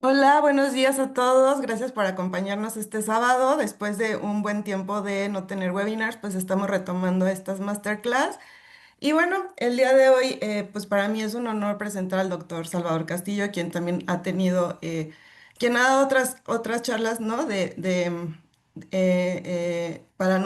Hola, buenos días a todos. Gracias por acompañarnos este sábado. Después de un buen tiempo de no tener webinars, pues estamos retomando estas masterclass. Y bueno, el día de hoy, pues para mí es un honor presentar al doctor Salvador Castillo, quien también ha tenido, quien ha dado otras charlas, ¿no? Para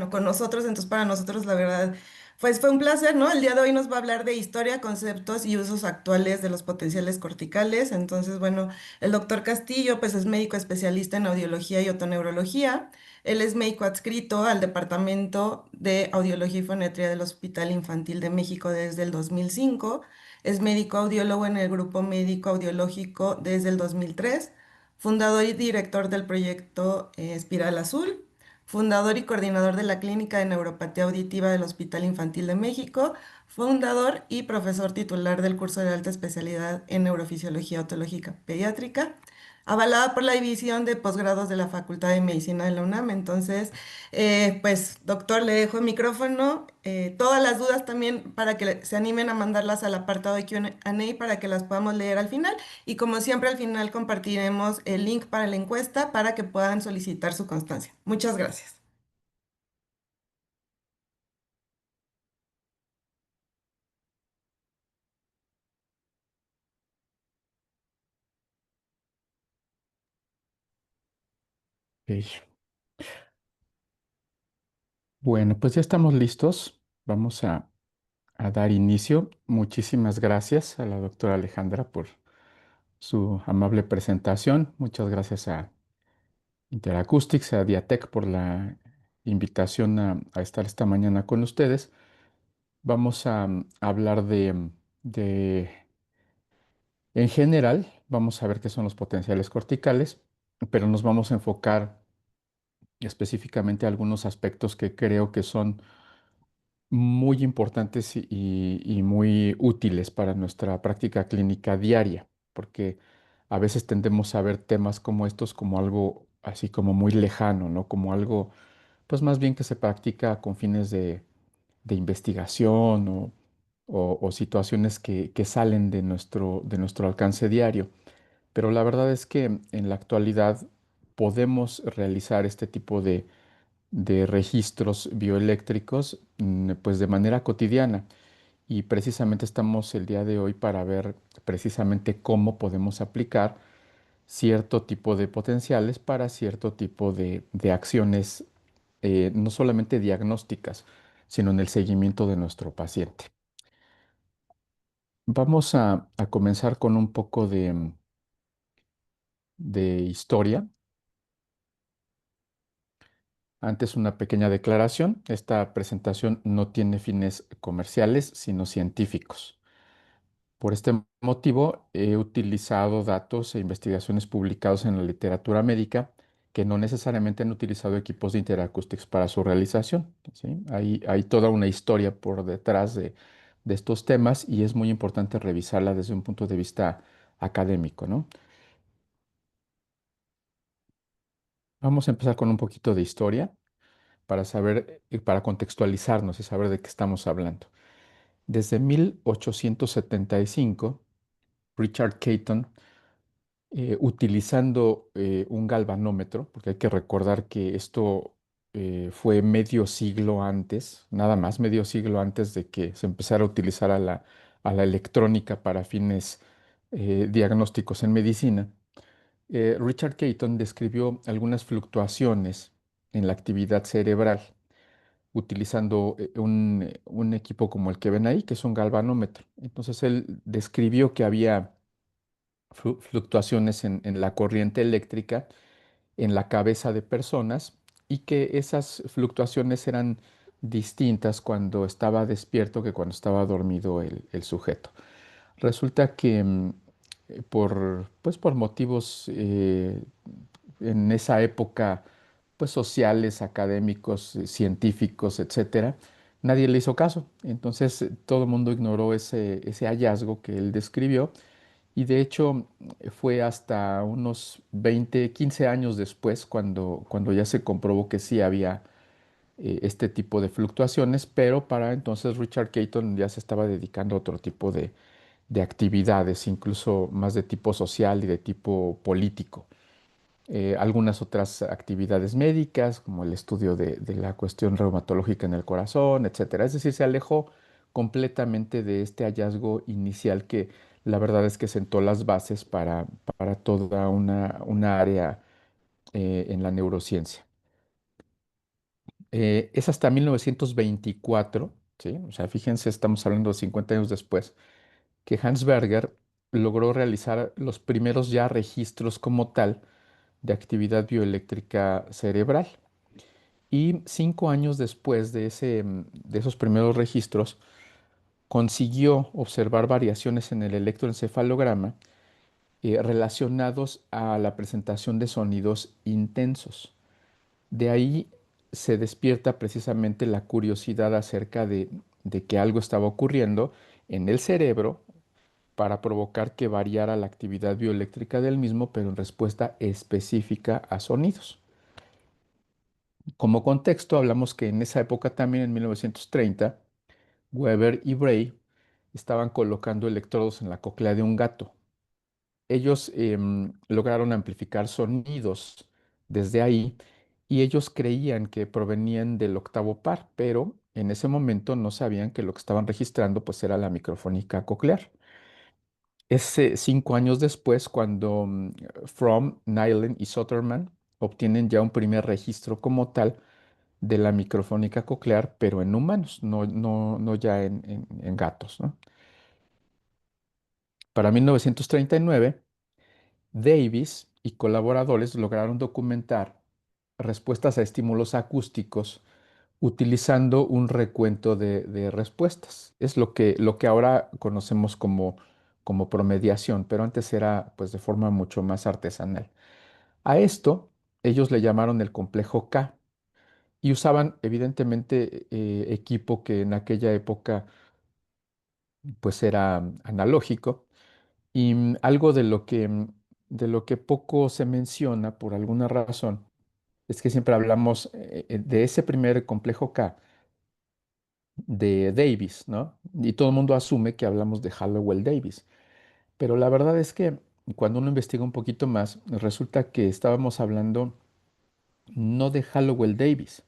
con nosotros. Entonces, para nosotros, la verdad, pues fue un placer, ¿no? El día de hoy nos va a hablar de historia, conceptos y usos actuales de los potenciales corticales. Entonces, bueno, el doctor Castillo, pues es médico especialista en audiología y otoneurología. Él es médico adscrito al Departamento de Audiología y Fonetría del Hospital Infantil de México desde el 2005. Es médico audiólogo en el Grupo Médico Audiológico desde el 2003. Fundador y director del proyecto Espiral Azul. Fundador y coordinador de la Clínica de Neuropatía Auditiva del Hospital Infantil de México. Fundador y profesor titular del curso de alta especialidad en Neurofisiología Otológica Pediátrica, avalada por la División de Posgrados de la Facultad de Medicina de la UNAM. Entonces, pues, doctor, le dejo el micrófono. Todas las dudas también para que se animen a mandarlas al apartado de Q&A para que las podamos leer al final. Y como siempre, al final compartiremos el link para la encuesta para que puedan solicitar su constancia. Muchas gracias. Ok. Bueno, pues ya estamos listos. Vamos a dar inicio. Muchísimas gracias a la doctora Alejandra por su amable presentación. Muchas gracias a Interacoustics, a Diatec por la invitación a estar esta mañana con ustedes. Vamos a hablar en general, vamos a ver qué son los potenciales corticales, pero nos vamos a enfocar específicamente a algunos aspectos que creo que son muy importantes y muy útiles para nuestra práctica clínica diaria, porque a veces tendemos a ver temas como estos como algo así como muy lejano, ¿no? Como algo, pues más bien que se practica con fines de investigación o situaciones que salen de nuestro alcance diario. Pero la verdad es que en la actualidad podemos realizar este tipo de registros bioeléctricos, pues de manera cotidiana. Y precisamente estamos el día de hoy para ver precisamente cómo podemos aplicar cierto tipo de potenciales para cierto tipo de acciones, no solamente diagnósticas, sino en el seguimiento de nuestro paciente. Vamos a comenzar con un poco de historia. Antes una pequeña declaración. Esta presentación no tiene fines comerciales, sino científicos. Por este motivo, he utilizado datos e investigaciones publicados en la literatura médica que no necesariamente han utilizado equipos de Interacoustics para su realización, ¿sí? Hay toda una historia por detrás de estos temas y es muy importante revisarla desde un punto de vista académico, ¿no? Vamos a empezar con un poquito de historia para saber, para contextualizarnos y saber de qué estamos hablando. Desde 1875, Richard Caton, utilizando un galvanómetro, porque hay que recordar que esto fue medio siglo antes, nada más medio siglo antes de que se empezara a utilizar a la electrónica para fines diagnósticos en medicina. Richard Caton describió algunas fluctuaciones en la actividad cerebral utilizando un equipo como el que ven ahí, que es un galvanómetro. Entonces él describió que había fluctuaciones en la corriente eléctrica en la cabeza de personas y que esas fluctuaciones eran distintas cuando estaba despierto que cuando estaba dormido el sujeto. Resulta que pues por motivos en esa época pues sociales, académicos, científicos, etcétera, nadie le hizo caso. Entonces todo el mundo ignoró ese hallazgo que él describió y de hecho fue hasta unos 20, 15 años después cuando ya se comprobó que sí había este tipo de fluctuaciones, pero para entonces Richard Caton ya se estaba dedicando a otro tipo de actividades, incluso más de tipo social y de tipo político. Algunas otras actividades médicas, como el estudio de la cuestión reumatológica en el corazón, etcétera. Es decir, se alejó completamente de este hallazgo inicial que la verdad es que sentó las bases para toda una área en la neurociencia. Es hasta 1924, ¿sí? O sea, fíjense, estamos hablando de 50 años después, que Hans Berger logró realizar los primeros ya registros como tal de actividad bioeléctrica cerebral. Y 5 años después de esos primeros registros, consiguió observar variaciones en el electroencefalograma relacionados a la presentación de sonidos intensos. De ahí se despierta precisamente la curiosidad acerca de que algo estaba ocurriendo en el cerebro para provocar que variara la actividad bioeléctrica del mismo, pero en respuesta específica a sonidos. Como contexto, hablamos que en esa época también, en 1930, Weber y Bray estaban colocando electrodos en la cóclea de un gato. Ellos lograron amplificar sonidos desde ahí y ellos creían que provenían del octavo par, pero en ese momento no sabían que lo que estaban registrando pues era la microfónica coclear. Es 5 años después cuando Fromm, Nyland y Soterman obtienen ya un primer registro como tal de la microfónica coclear, pero en humanos, no ya en gatos, ¿no? Para 1939, Davis y colaboradores lograron documentar respuestas a estímulos acústicos utilizando un recuento de respuestas. Es lo que ahora conocemos como promediación, pero antes era pues de forma mucho más artesanal. A esto ellos le llamaron el complejo K y usaban evidentemente equipo que en aquella época pues era analógico y algo de lo que poco se menciona por alguna razón es que siempre hablamos de ese primer complejo K de Davis, ¿no? Y todo el mundo asume que hablamos de Hallowell Davis, pero la verdad es que cuando uno investiga un poquito más, resulta que estábamos hablando no de Hallowell Davis,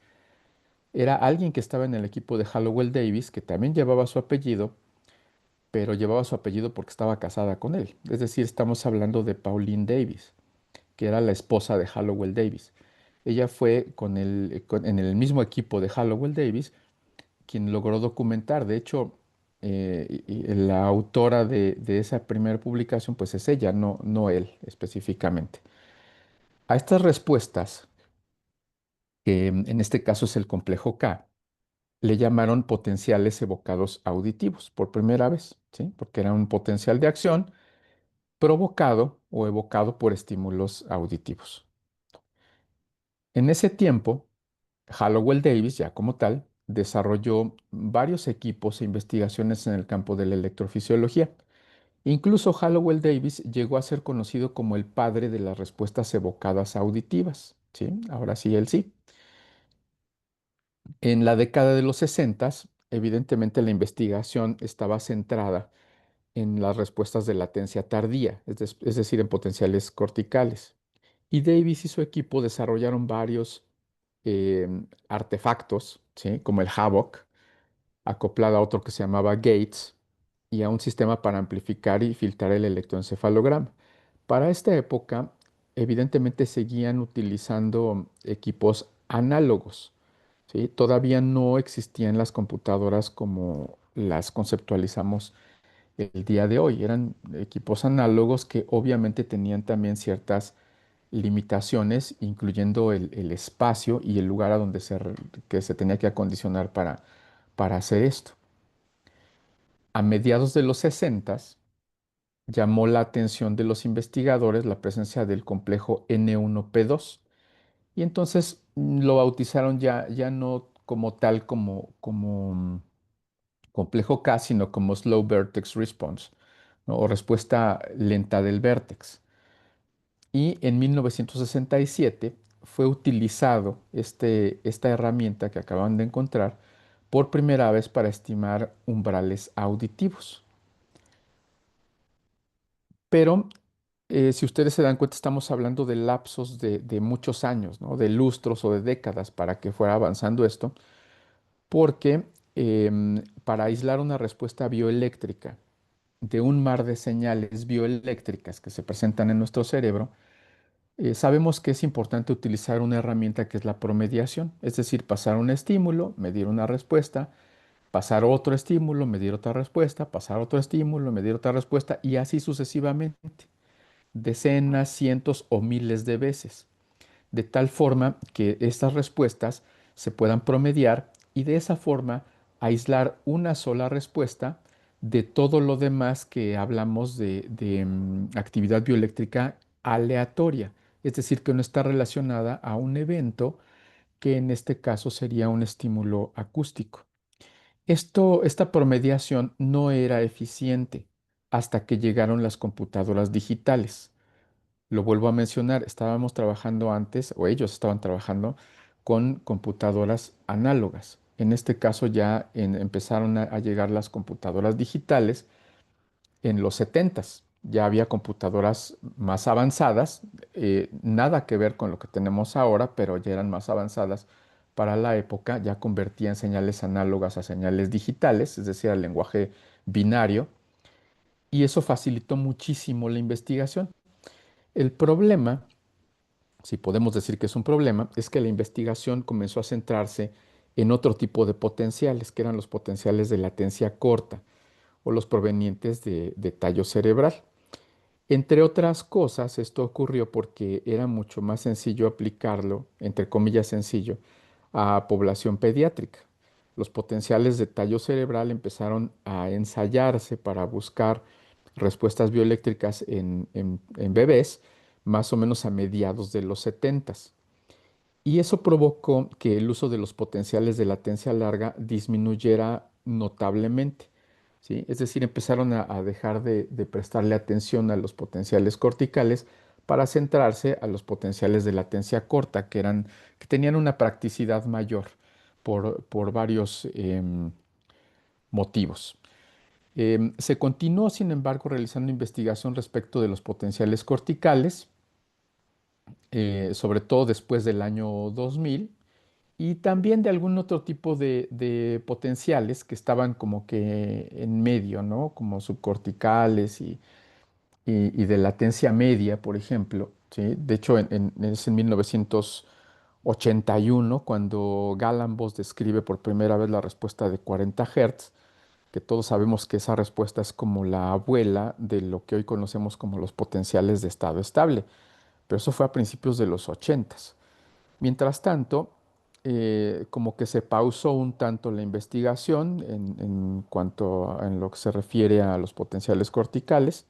era alguien que estaba en el equipo de Hallowell Davis, que también llevaba su apellido, pero llevaba su apellido porque estaba casada con él. Es decir, estamos hablando de Pauline Davis, que era la esposa de Hallowell Davis. Ella fue en el mismo equipo de Hallowell Davis quien logró documentar. De hecho, la autora de esa primera publicación, pues es ella, no él específicamente. A estas respuestas, que en este caso es el complejo K, le llamaron potenciales evocados auditivos por primera vez, ¿sí? Porque era un potencial de acción provocado o evocado por estímulos auditivos. En ese tiempo, Hallowell Davis, ya como tal, desarrolló varios equipos e investigaciones en el campo de la electrofisiología. Incluso Hallowell Davis llegó a ser conocido como el padre de las respuestas evocadas auditivas, ¿sí? Ahora sí, él sí. En la década de los 60, evidentemente la investigación estaba centrada en las respuestas de latencia tardía, es decir, en potenciales corticales. Y Davis y su equipo desarrollaron varios artefactos, ¿sí? Como el Havoc, acoplado a otro que se llamaba Gates, y a un sistema para amplificar y filtrar el electroencefalograma. Para esta época, evidentemente seguían utilizando equipos análogos, ¿sí? Todavía no existían las computadoras como las conceptualizamos el día de hoy. Eran equipos análogos que obviamente tenían también ciertas limitaciones, incluyendo el espacio y el lugar a donde que se tenía que acondicionar para hacer esto. A mediados de los 60 llamó la atención de los investigadores la presencia del complejo N1P2 y entonces lo bautizaron ya no como tal como complejo K, sino como Slow Vertex Response, ¿no? O respuesta lenta del vértex. Y en 1967 fue utilizado esta herramienta que acaban de encontrar por primera vez para estimar umbrales auditivos. pero si ustedes se dan cuenta, estamos hablando de lapsos de muchos años, ¿no? De lustros o de décadas para que fuera avanzando esto, porque para aislar una respuesta bioeléctrica de un mar de señales bioeléctricas que se presentan en nuestro cerebro, sabemos que es importante utilizar una herramienta que es la promediación, es decir, pasar un estímulo, medir una respuesta, pasar otro estímulo, medir otra respuesta, pasar otro estímulo, medir otra respuesta y así sucesivamente, decenas, cientos o miles de veces, de tal forma que estas respuestas se puedan promediar y de esa forma aislar una sola respuesta de todo lo demás que hablamos de actividad bioeléctrica aleatoria, es decir, que no está relacionada a un evento que en este caso sería un estímulo acústico. Esta promediación no era eficiente hasta que llegaron las computadoras digitales. Lo vuelvo a mencionar, estábamos trabajando antes, o ellos estaban trabajando con computadoras análogas. En este caso ya empezaron a llegar las computadoras digitales en los 70s. Ya había computadoras más avanzadas, nada que ver con lo que tenemos ahora, pero ya eran más avanzadas para la época, ya convertían señales análogas a señales digitales, es decir, al lenguaje binario, y eso facilitó muchísimo la investigación. El problema, si podemos decir que es un problema, es que la investigación comenzó a centrarse en otro tipo de potenciales, que eran los potenciales de latencia corta o los provenientes de tallo cerebral. Entre otras cosas, esto ocurrió porque era mucho más sencillo aplicarlo, entre comillas sencillo, a población pediátrica. Los potenciales de tallo cerebral empezaron a ensayarse para buscar respuestas bioeléctricas en bebés, más o menos a mediados de los 70. Y eso provocó que el uso de los potenciales de latencia larga disminuyera notablemente, ¿sí? Es decir, empezaron a dejar de prestarle atención a los potenciales corticales para centrarse a los potenciales de latencia corta, que tenían una practicidad mayor por varios motivos. Se continuó, sin embargo, realizando investigación respecto de los potenciales corticales, sobre todo después del año 2000 y también de algún otro tipo de potenciales que estaban como que en medio, ¿no? Como subcorticales y de latencia media, por ejemplo, ¿sí? De hecho, es en 1981 cuando Galambos describe por primera vez la respuesta de 40 Hz, que todos sabemos que esa respuesta es como la abuela de lo que hoy conocemos como los potenciales de estado estable, pero eso fue a principios de los 80. Mientras tanto, como que se pausó un tanto la investigación en cuanto en lo que se refiere a los potenciales corticales,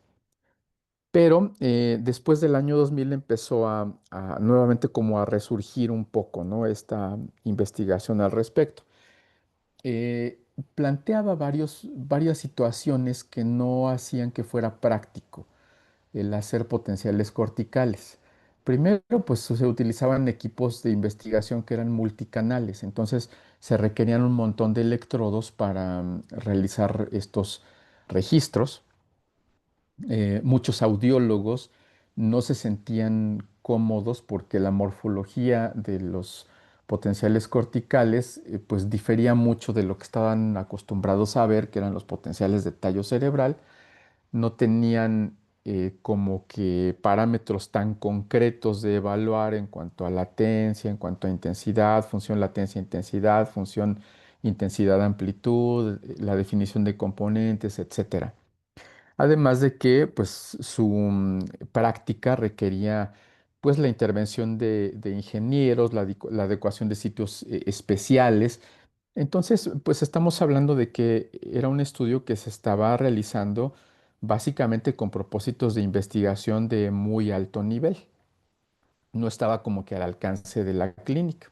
pero después del año 2000 empezó a nuevamente como a resurgir un poco, ¿no? Esta investigación al respecto. Planteaba varias situaciones que no hacían que fuera práctico el hacer potenciales corticales. Primero, pues se utilizaban equipos de investigación que eran multicanales, entonces se requerían un montón de electrodos para realizar estos registros. Muchos audiólogos no se sentían cómodos porque la morfología de los potenciales corticales pues difería mucho de lo que estaban acostumbrados a ver, que eran los potenciales de tallo cerebral. No tenían como que parámetros tan concretos de evaluar en cuanto a latencia, en cuanto a intensidad, función latencia-intensidad, función intensidad-amplitud, la definición de componentes, etcétera. Además de que pues su práctica requería pues la intervención de ingenieros, la adecuación de sitios especiales. Entonces, pues estamos hablando de que era un estudio que se estaba realizando básicamente con propósitos de investigación de muy alto nivel. No estaba como que al alcance de la clínica.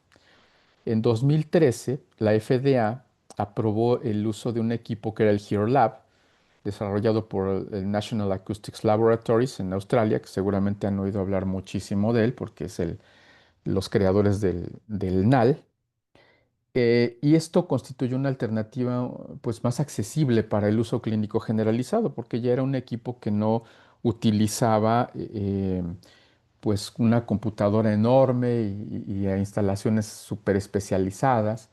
En 2013, la FDA aprobó el uso de un equipo que era el HERO Lab, desarrollado por el National Acoustics Laboratories en Australia, que seguramente han oído hablar muchísimo de él porque es los creadores del NAL. Y esto constituye una alternativa pues más accesible para el uso clínico generalizado, porque ya era un equipo que no utilizaba pues una computadora enorme y instalaciones súper especializadas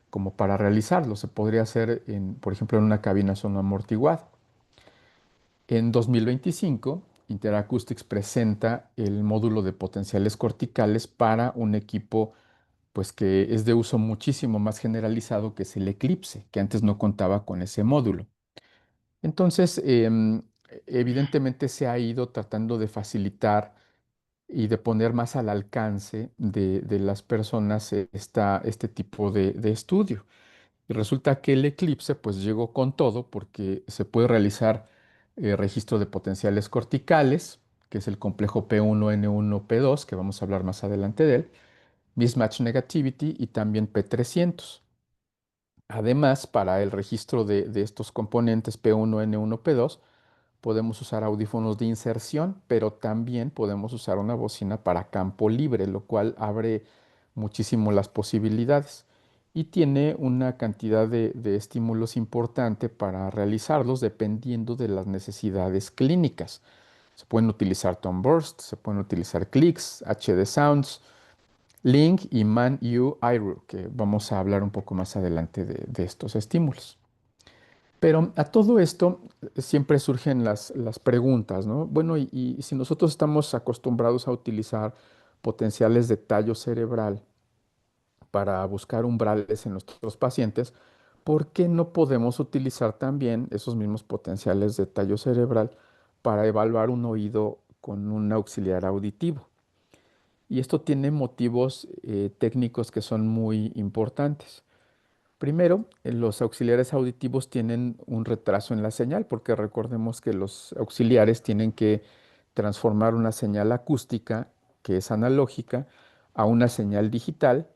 como para realizarlo. Se podría hacer, por ejemplo, en una cabina sonoamortiguada. En 2025, Interacoustics presenta el módulo de potenciales corticales para un equipo pues que es de uso muchísimo más generalizado que es el Eclipse, que antes no contaba con ese módulo. Entonces, evidentemente se ha ido tratando de facilitar y de poner más al alcance de las personas este tipo de estudio. Y resulta que el eclipse pues llegó con todo porque se puede realizar registro de potenciales corticales, que es el complejo P1N1P2, que vamos a hablar más adelante de él, mismatch negativity y también P300. Además, para el registro de estos componentes P1N1P2, podemos usar audífonos de inserción, pero también podemos usar una bocina para campo libre, lo cual abre muchísimo las posibilidades y tiene una cantidad de estímulos importante para realizarlos dependiendo de las necesidades clínicas. Se pueden utilizar tone burst, se pueden utilizar clicks, HD sounds, Link y Man-U Iru, que vamos a hablar un poco más adelante de estos estímulos. Pero a todo esto siempre surgen las preguntas, ¿no? Bueno, y si nosotros estamos acostumbrados a utilizar potenciales de tallo cerebral para buscar umbrales en nuestros pacientes, ¿por qué no podemos utilizar también esos mismos potenciales de tallo cerebral para evaluar un oído con un auxiliar auditivo? Y esto tiene motivos técnicos que son muy importantes. Primero, los auxiliares auditivos tienen un retraso en la señal, porque recordemos que los auxiliares tienen que transformar una señal acústica, que es analógica, a una señal digital,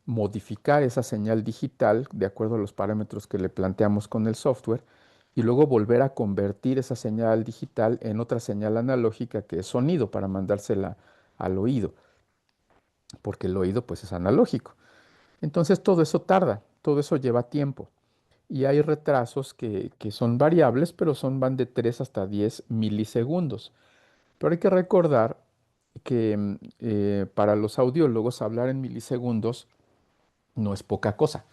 modificar esa señal digital de acuerdo a los parámetros que le planteamos con el software, y luego volver a convertir esa señal digital en otra señal analógica que es sonido para mandársela al oído, porque el oído pues es analógico. Entonces todo eso tarda, todo eso lleva tiempo. Y hay retrasos que son variables, pero van de 3 hasta 10 milisegundos. Pero hay que recordar que para los audiólogos hablar en milisegundos no es poca cosa.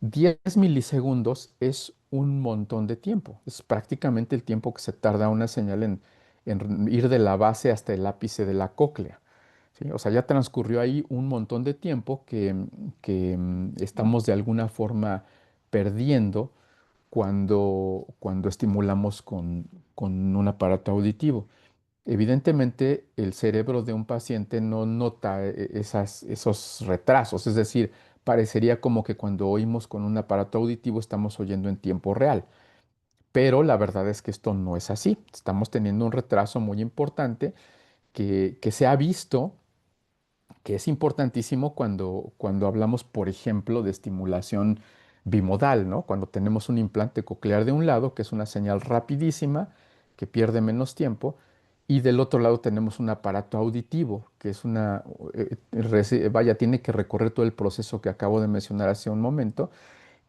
10 milisegundos es un montón de tiempo. Es prácticamente el tiempo que se tarda una señal en ir de la base hasta el ápice de la cóclea. ¿Sí? O sea, ya transcurrió ahí un montón de tiempo que estamos de alguna forma perdiendo cuando estimulamos con un aparato auditivo. Evidentemente, el cerebro de un paciente no nota esos retrasos, es decir, parecería como que cuando oímos con un aparato auditivo estamos oyendo en tiempo real, pero la verdad es que esto no es así. Estamos teniendo un retraso muy importante que se ha visto que es importantísimo cuando hablamos, por ejemplo, de estimulación bimodal, ¿no? Cuando tenemos un implante coclear de un lado, que es una señal rapidísima, que pierde menos tiempo, y del otro lado tenemos un aparato auditivo, que es vaya, tiene que recorrer todo el proceso que acabo de mencionar hace un momento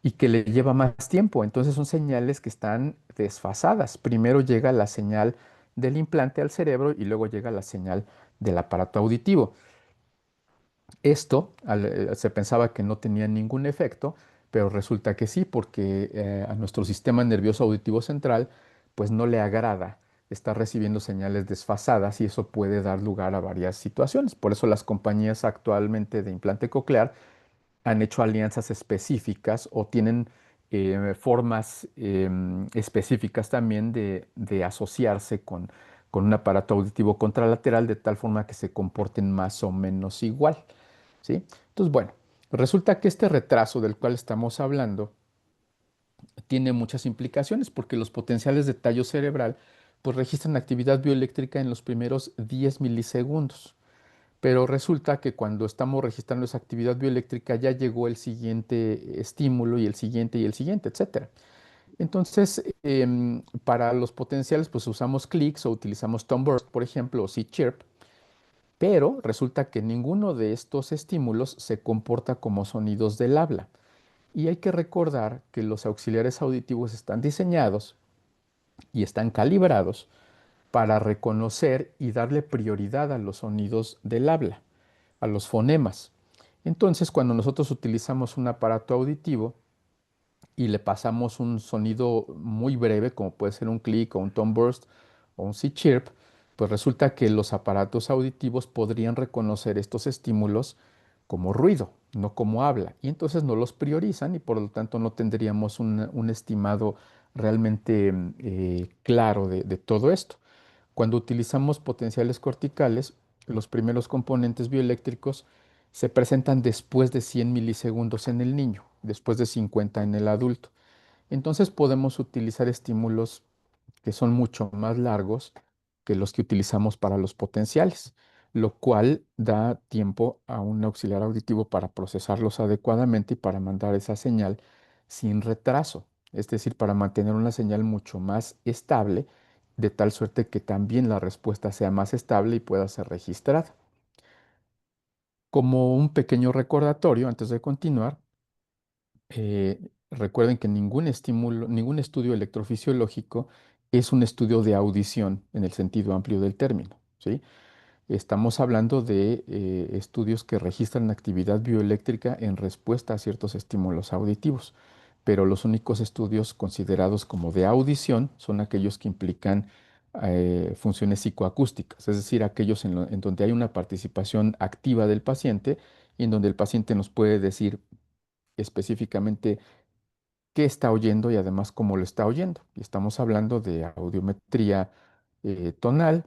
y que le lleva más tiempo. Entonces son señales que están desfasadas. Primero llega la señal del implante al cerebro y luego llega la señal del aparato auditivo. Esto se pensaba que no tenía ningún efecto, pero resulta que sí, porque a nuestro sistema nervioso auditivo central, pues no le agrada estar recibiendo señales desfasadas y eso puede dar lugar a varias situaciones. Por eso las compañías actualmente de implante coclear han hecho alianzas específicas o tienen formas específicas también de asociarse con un aparato auditivo contralateral de tal forma que se comporten más o menos igual. ¿Sí? Entonces, bueno, resulta que este retraso del cual estamos hablando tiene muchas implicaciones porque los potenciales de tallo cerebral pues registran actividad bioeléctrica en los primeros 10 milisegundos. Pero resulta que cuando estamos registrando esa actividad bioeléctrica ya llegó el siguiente estímulo y el siguiente, etcétera. Entonces, para los potenciales, pues usamos clicks o utilizamos tone burst, por ejemplo, o C-chirp, pero resulta que ninguno de estos estímulos se comporta como sonidos del habla. Y hay que recordar que los auxiliares auditivos están diseñados y están calibrados para reconocer y darle prioridad a los sonidos del habla, a los fonemas. Entonces, cuando nosotros utilizamos un aparato auditivo y le pasamos un sonido muy breve, como puede ser un click o un tone burst o un C-chirp, pues resulta que los aparatos auditivos podrían reconocer estos estímulos como ruido, no como habla, y entonces no los priorizan y por lo tanto no tendríamos un estimado realmente claro de todo esto. Cuando utilizamos potenciales corticales, los primeros componentes bioeléctricos se presentan después de 100 milisegundos en el niño, después de 50 en el adulto. Entonces podemos utilizar estímulos que son mucho más largos que los que utilizamos para los potenciales, lo cual da tiempo a un auxiliar auditivo para procesarlos adecuadamente y para mandar esa señal sin retraso, es decir, para mantener una señal mucho más estable, de tal suerte que también la respuesta sea más estable y pueda ser registrada. Como un pequeño recordatorio antes de continuar, recuerden que ningún estímulo, ningún estudio electrofisiológico es un estudio de audición en el sentido amplio del término, ¿sí? Estamos hablando de estudios que registran actividad bioeléctrica en respuesta a ciertos estímulos auditivos, pero los únicos estudios considerados como de audición son aquellos que implican funciones psicoacústicas, es decir, aquellos en donde hay una participación activa del paciente y en donde el paciente nos puede decir específicamente qué está oyendo y además cómo lo está oyendo. Y estamos hablando de audiometría tonal,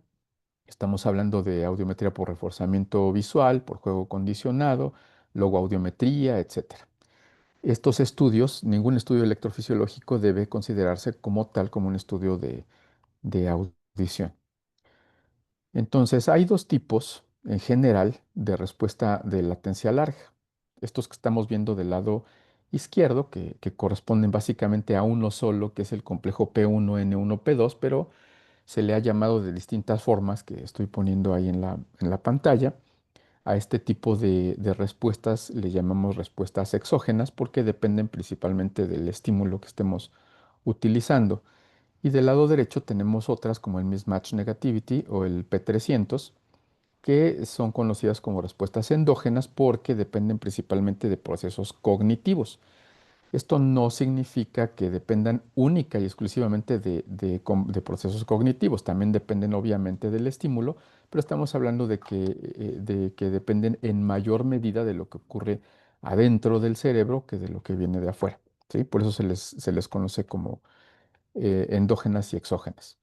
estamos hablando de audiometría por reforzamiento visual, por juego condicionado, logoaudiometría, etcétera. Estos estudios, ningún estudio electrofisiológico debe considerarse como tal como un estudio de audición. Entonces, hay dos tipos en general de respuesta de latencia larga. Estos que estamos viendo del lado izquierdo, que corresponden básicamente a uno solo, que es el complejo P1N1P2, pero se le ha llamado de distintas formas que estoy poniendo ahí en la pantalla. A este tipo de respuestas le llamamos respuestas exógenas porque dependen principalmente del estímulo que estemos utilizando. Y del lado derecho tenemos otras como el mismatch negativity o el P300, que son conocidas como respuestas endógenas porque dependen principalmente de procesos cognitivos. Esto no significa que dependan única y exclusivamente de procesos cognitivos, también dependen obviamente del estímulo, pero estamos hablando de que dependen en mayor medida de lo que ocurre adentro del cerebro que de lo que viene de afuera, ¿sí? Por eso se les conoce como endógenas y exógenas.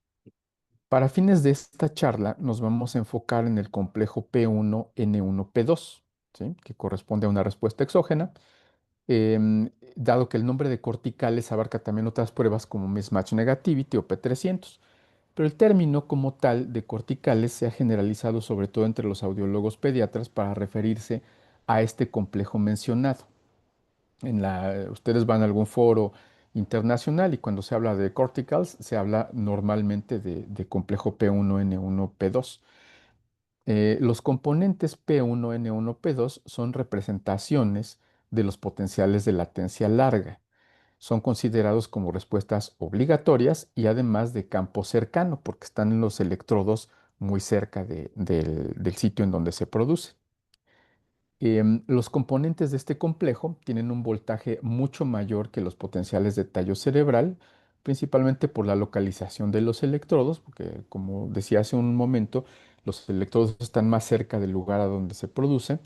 Para fines de esta charla nos vamos a enfocar en el complejo P1N1P2, ¿sí? Que corresponde a una respuesta exógena, dado que el nombre de corticales abarca también otras pruebas como mismatch negativity o P300. Pero el término como tal de corticales se ha generalizado sobre todo entre los audiólogos pediatras para referirse a este complejo mencionado. Ustedes van a algún foro internacional y cuando se habla de corticals se habla normalmente de complejo P1N1P2. Los componentes P1N1P2 son representaciones de los potenciales de latencia larga. Son considerados como respuestas obligatorias y además de campo cercano, porque están en los electrodos muy cerca del sitio en donde se produce. Los componentes de este complejo tienen un voltaje mucho mayor que los potenciales de tallo cerebral, principalmente por la localización de los electrodos, porque como decía hace un momento, los electrodos están más cerca del lugar a donde se produce,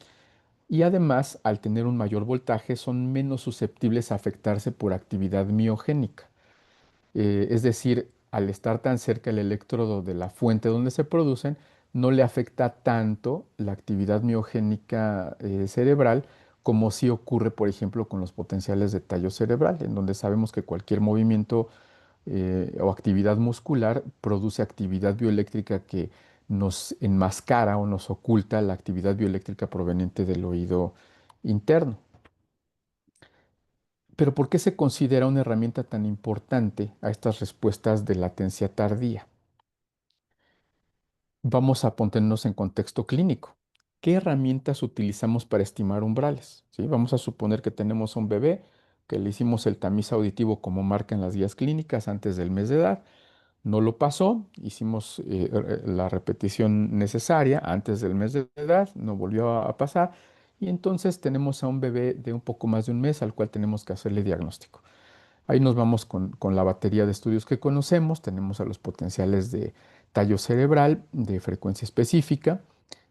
y además, al tener un mayor voltaje, son menos susceptibles a afectarse por actividad miogénica. Es decir, al estar tan cerca el electrodo de la fuente donde se producen, no le afecta tanto la actividad miogénica cerebral como sí ocurre, por ejemplo, con los potenciales de tallo cerebral, en donde sabemos que cualquier movimiento o actividad muscular produce actividad bioeléctrica que nos enmascara o nos oculta la actividad bioeléctrica proveniente del oído interno. Pero ¿por qué se considera una herramienta tan importante a estas respuestas de latencia tardía? Vamos a ponernos en contexto clínico. ¿Qué herramientas utilizamos para estimar umbrales? ¿Sí? Vamos a suponer que tenemos un bebé, que le hicimos el tamiz auditivo como marcan las guías clínicas antes del mes de edad. No lo pasó, hicimos la repetición necesaria antes del mes de edad, no volvió a pasar y entonces tenemos a un bebé de un poco más de un mes al cual tenemos que hacerle diagnóstico. Ahí nos vamos con la batería de estudios que conocemos. Tenemos a los potenciales de tallo cerebral de frecuencia específica,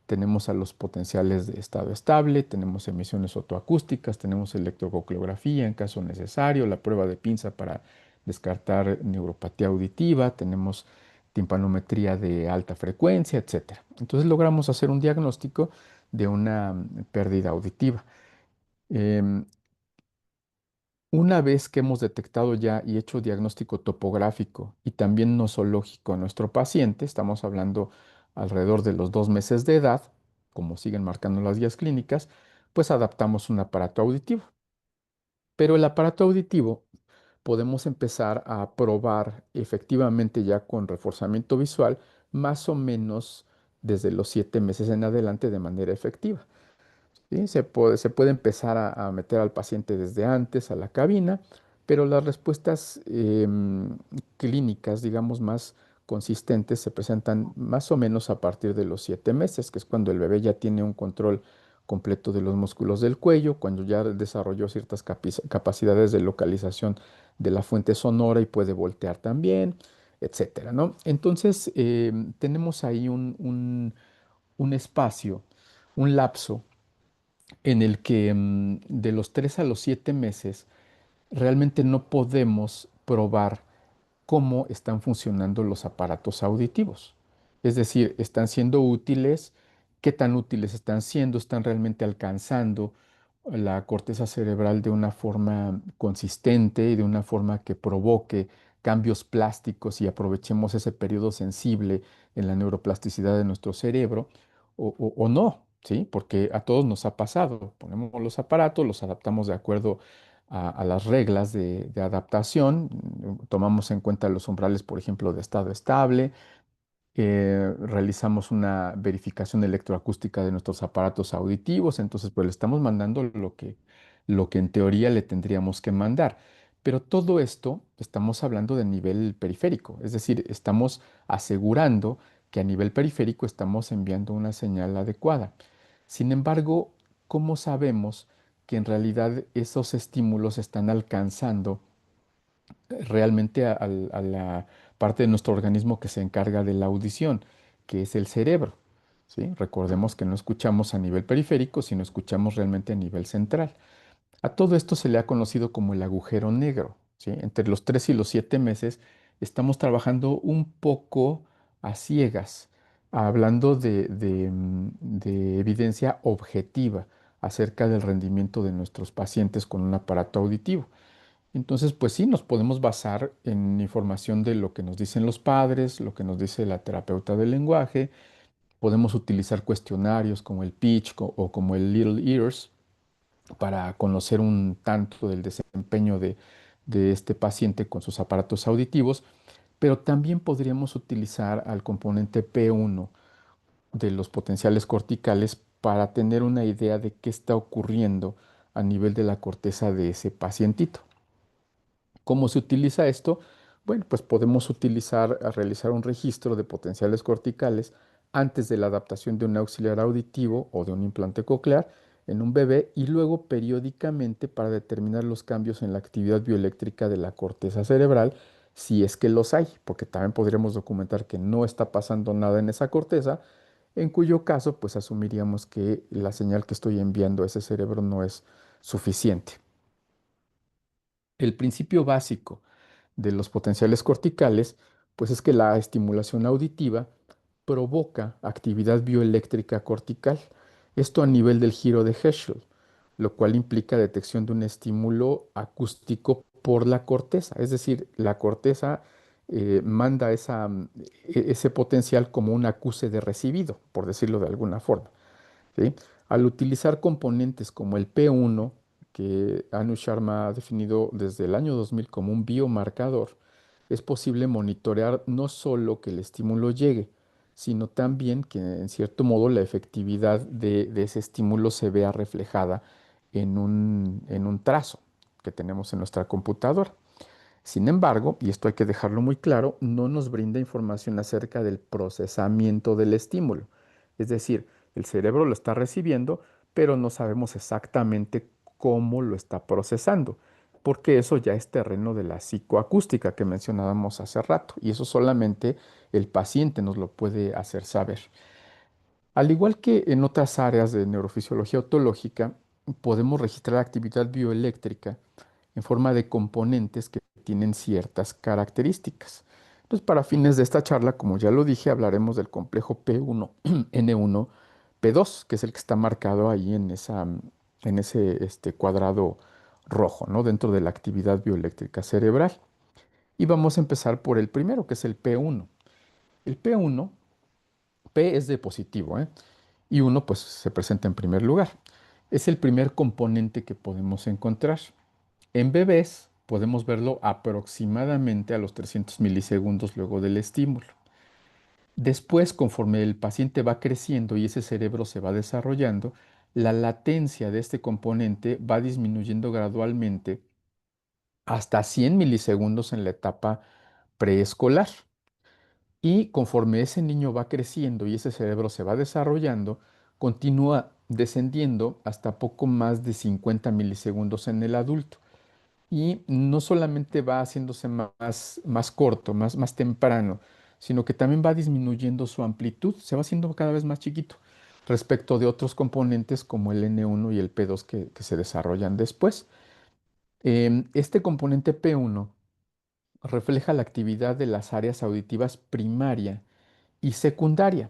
tenemos a los potenciales de estado estable, tenemos emisiones otoacústicas, tenemos electroconclografía en caso necesario, la prueba de pinza para descartar neuropatía auditiva, tenemos timpanometría de alta frecuencia, etcétera. Entonces logramos hacer un diagnóstico de una pérdida auditiva. Em, una vez que hemos detectado ya y hecho diagnóstico topográfico y también nosológico a nuestro paciente, estamos hablando alrededor de los 2 meses de edad, como siguen marcando las guías clínicas, pues adaptamos un aparato auditivo. Pero el aparato auditivo podemos empezar a probar efectivamente ya con reforzamiento visual, más o menos desde los 7 meses en adelante de manera efectiva. ¿Sí? Se puede empezar a meter al paciente desde antes a la cabina, pero las respuestas clínicas, digamos, más consistentes se presentan más o menos a partir de los 7 meses, que es cuando el bebé ya tiene un control completo de los músculos del cuello, cuando ya desarrolló ciertas capacidades de localización de la fuente sonora y puede voltear también, etcétera, ¿no? Entonces, tenemos ahí un espacio, un lapso en el que de los 3 a los 7 meses realmente no podemos probar cómo están funcionando los aparatos auditivos. Es decir, están siendo útiles, qué tan útiles están siendo, están realmente alcanzando la corteza cerebral de una forma consistente y de una forma que provoque cambios plásticos y aprovechemos ese periodo sensible en la neuroplasticidad de nuestro cerebro o no, ¿sí? Porque a todos nos ha pasado. Ponemos los aparatos, los adaptamos de acuerdo a las reglas de adaptación, tomamos en cuenta los umbrales, por ejemplo, de estado estable, realizamos una verificación electroacústica de nuestros aparatos auditivos, entonces pues le estamos mandando lo que en teoría le tendríamos que mandar. Pero todo esto estamos hablando de nivel periférico, es decir, estamos asegurando que a nivel periférico estamos enviando una señal adecuada. Sin embargo, ¿cómo sabemos que en realidad esos estímulos están alcanzando realmente a la parte de nuestro organismo que se encarga de la audición, que es el cerebro? ¿Sí? Recordemos que no escuchamos a nivel periférico, sino escuchamos realmente a nivel central. A todo esto se le ha conocido como el agujero negro, ¿sí? Entre los 3 y los 7 meses estamos trabajando un poco a ciegas, hablando de evidencia objetiva acerca del rendimiento de nuestros pacientes con un aparato auditivo. Entonces, pues sí, nos podemos basar en información de lo que nos dicen los padres, lo que nos dice la terapeuta del lenguaje. Podemos utilizar cuestionarios como el Pitch o como el Little Ears para conocer un tanto del desempeño de este paciente con sus aparatos auditivos, pero también podríamos utilizar al componente P1 de los potenciales corticales para tener una idea de qué está ocurriendo a nivel de la corteza de ese pacientito. ¿Cómo se utiliza esto? Bueno, pues podemos realizar un registro de potenciales corticales antes de la adaptación de un auxiliar auditivo o de un implante coclear en un bebé y luego periódicamente para determinar los cambios en la actividad bioeléctrica de la corteza cerebral, si es que los hay, porque también podríamos documentar que no está pasando nada en esa corteza, en cuyo caso pues asumiríamos que la señal que estoy enviando a ese cerebro no es suficiente. El principio básico de los potenciales corticales, pues es que la estimulación auditiva provoca actividad bioeléctrica cortical, esto a nivel del giro de Herschel, lo cual implica detección de un estímulo acústico por la corteza, es decir, la corteza manda ese potencial como un acuse de recibido, por decirlo de alguna forma. ¿Sí? Al utilizar componentes como el P1, que Anu Sharma ha definido desde el año 2000 como un biomarcador, es posible monitorear no solo que el estímulo llegue, sino también que en cierto modo la efectividad de ese estímulo se vea reflejada en un trazo que tenemos en nuestra computadora. Sin embargo, y esto hay que dejarlo muy claro, no nos brinda información acerca del procesamiento del estímulo. Es decir, el cerebro lo está recibiendo, pero no sabemos exactamente cómo lo está procesando, porque eso ya es terreno de la psicoacústica que mencionábamos hace rato, y eso solamente el paciente nos lo puede hacer saber. Al igual que en otras áreas de neurofisiología otológica, podemos registrar actividad bioeléctrica en forma de componentes que tienen ciertas características. Entonces, para fines de esta charla, como ya lo dije, hablaremos del complejo P1, N1, P2, que es el que está marcado ahí en ese cuadrado rojo, ¿no? Dentro de la actividad bioeléctrica cerebral. Y vamos a empezar por el primero, que es el P1. El P1, P es de positivo, ¿eh? Y uno pues se presenta en primer lugar. Es el primer componente que podemos encontrar. En bebés podemos verlo aproximadamente a los 300 milisegundos luego del estímulo. Después, conforme el paciente va creciendo y ese cerebro se va desarrollando, la latencia de este componente va disminuyendo gradualmente hasta 100 milisegundos en la etapa preescolar. Y conforme ese niño va creciendo y ese cerebro se va desarrollando, continúa descendiendo hasta poco más de 50 milisegundos en el adulto. Y no solamente va haciéndose más corto, más temprano, sino que también va disminuyendo su amplitud, se va haciendo cada vez más chiquito respecto de otros componentes como el N1 y el P2 que se desarrollan después. Este componente P1 refleja la actividad de las áreas auditivas primaria y secundaria,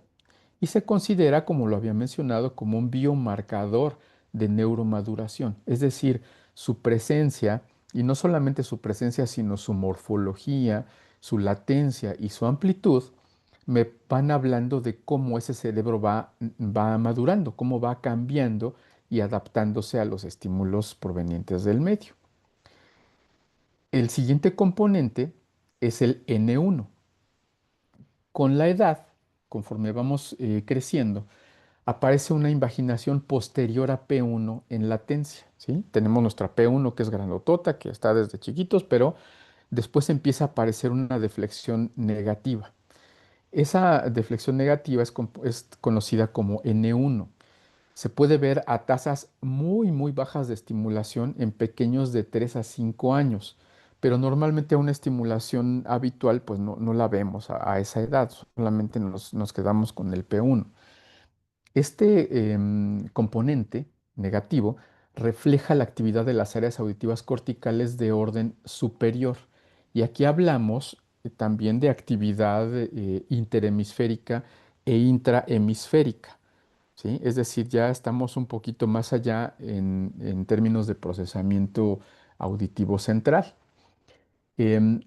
y se considera, como lo había mencionado, como un biomarcador de neuromaduración, es decir, su presencia, y no solamente su presencia, sino su morfología, su latencia y su amplitud, me van hablando de cómo ese cerebro va madurando, cómo va cambiando y adaptándose a los estímulos provenientes del medio. El siguiente componente es el N1. Con la edad, conforme vamos creciendo, aparece una invaginación posterior a P1 en latencia, ¿sí? Tenemos nuestra P1 que es grandotota, que está desde chiquitos, pero después empieza a aparecer una deflexión negativa. Esa deflexión negativa es conocida como N1. Se puede ver a tasas muy bajas de estimulación en pequeños de 3 a 5 años, pero normalmente una estimulación habitual pues no la vemos a esa edad, solamente nos quedamos con el P1. Este componente negativo refleja la actividad de las áreas auditivas corticales de orden superior. Y aquí hablamos también de actividad interhemisférica e intrahemisférica. ¿Sí? Es decir, ya estamos un poquito más allá en términos de procesamiento auditivo central. Em,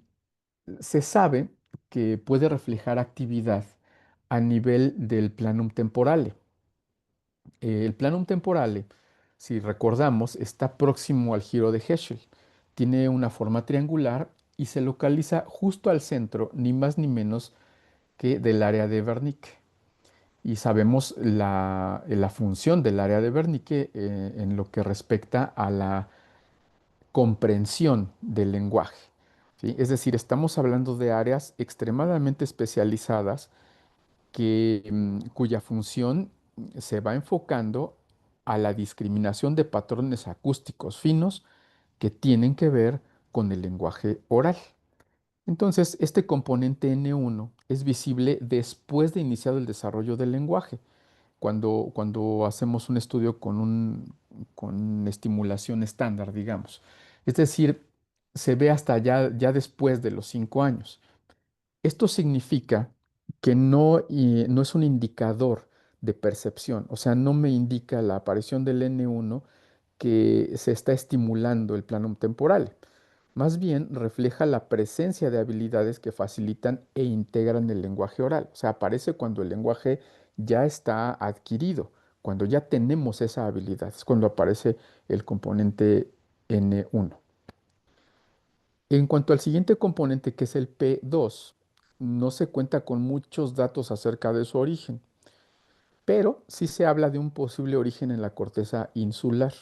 Se sabe que puede reflejar actividad a nivel del planum temporale. El planum temporale, si recordamos, está próximo al giro de Herschel. Tiene una forma triangular y se localiza justo al centro, ni más ni menos que del área de Wernicke. Y sabemos la función del área de Wernicke en lo que respecta a la comprensión del lenguaje. ¿Sí? Es decir, estamos hablando de áreas extremadamente especializadas cuya función se va enfocando a la discriminación de patrones acústicos finos que tienen que ver con el lenguaje oral. Entonces, este componente N1 es visible después de iniciado el desarrollo del lenguaje, cuando hacemos un estudio con estimulación estándar, digamos. Es decir, se ve hasta ya después de los 5 años. Esto significa que no es un indicador de percepción, o sea, no me indica la aparición del N1 que se está estimulando el plano temporal. Más bien refleja la presencia de habilidades que facilitan e integran el lenguaje oral. O sea, aparece cuando el lenguaje ya está adquirido, cuando ya tenemos esa habilidad. Es cuando aparece el componente N1. En cuanto al siguiente componente, que es el P2, no se cuenta con muchos datos acerca de su origen, pero sí se habla de un posible origen en la corteza insular.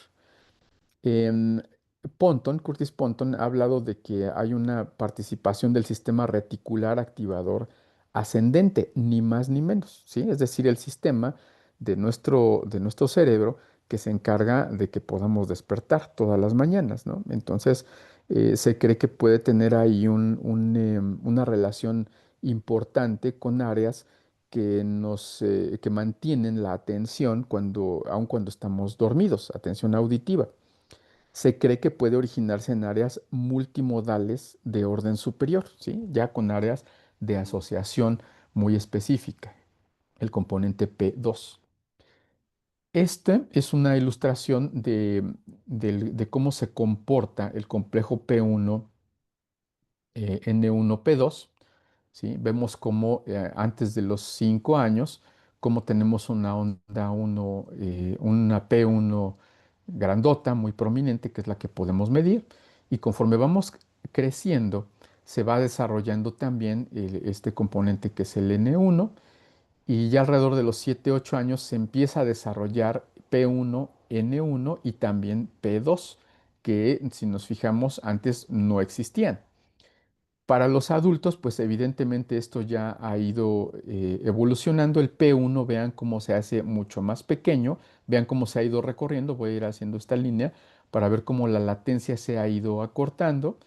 Curtis Ponton ha hablado de que hay una participación del sistema reticular activador ascendente, ni más ni menos, ¿sí? Es decir, el sistema de nuestro cerebro que se encarga de que podamos despertar todas las mañanas, ¿no? Entonces, se cree que puede tener ahí una relación importante con áreas que mantienen la atención aun cuando estamos dormidos, atención auditiva. Se cree que puede originarse en áreas multimodales de orden superior, ¿sí? Ya con áreas de asociación muy específica, el componente P2. Esta es una ilustración de cómo se comporta el complejo P1, N1P2. ¿Sí? Vemos cómo antes de los 5 años, cómo tenemos una onda una P1 grandota, muy prominente, que es la que podemos medir, y conforme vamos creciendo, se va desarrollando también este componente que es el N1, y ya alrededor de los 7 8 años se empieza a desarrollar P1, N1 y también P2, que si nos fijamos antes no existían. Para los adultos, pues evidentemente esto ya ha ido evolucionando. El P1, vean cómo se hace mucho más pequeño, vean cómo se ha ido recorriendo. Voy a ir haciendo esta línea para ver cómo la latencia se ha ido acortando.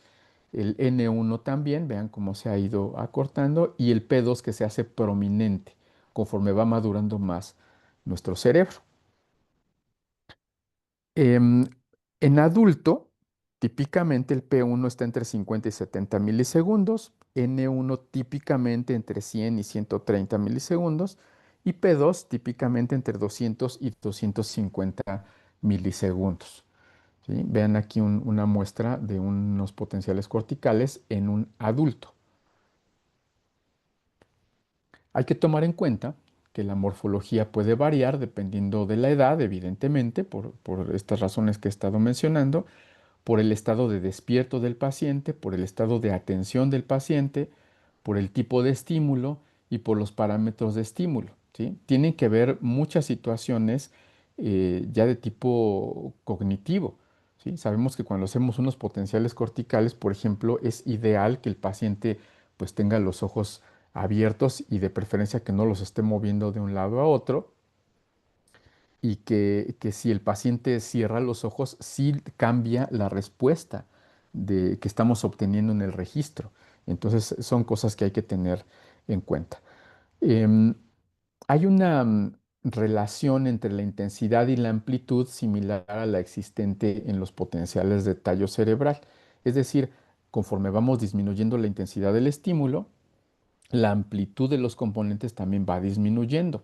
El N1 también, vean cómo se ha ido acortando. Y el P2 que se hace prominente conforme va madurando más nuestro cerebro. Em, en adulto, típicamente el P1 está entre 50 y 70 milisegundos, N1 típicamente entre 100 y 130 milisegundos y P2 típicamente entre 200 y 250 milisegundos. ¿Sí? Vean aquí una muestra de unos potenciales corticales en un adulto. Hay que tomar en cuenta que la morfología puede variar dependiendo de la edad, evidentemente, por estas razones que he estado mencionando, por el estado de despierto del paciente, por el estado de atención del paciente, por el tipo de estímulo y por los parámetros de estímulo, ¿sí? Tienen que ver muchas situaciones ya de tipo cognitivo, ¿sí? Sabemos que cuando hacemos unos potenciales corticales, por ejemplo, es ideal que el paciente pues tenga los ojos abiertos y de preferencia que no los esté moviendo de un lado a otro y que si el paciente cierra los ojos, sí cambia la respuesta que estamos obteniendo en el registro. Entonces, son cosas que hay que tener en cuenta. Em, Hay una relación entre la intensidad y la amplitud similar a la existente en los potenciales de tallo cerebral. Es decir, conforme vamos disminuyendo la intensidad del estímulo, la amplitud de los componentes también va disminuyendo,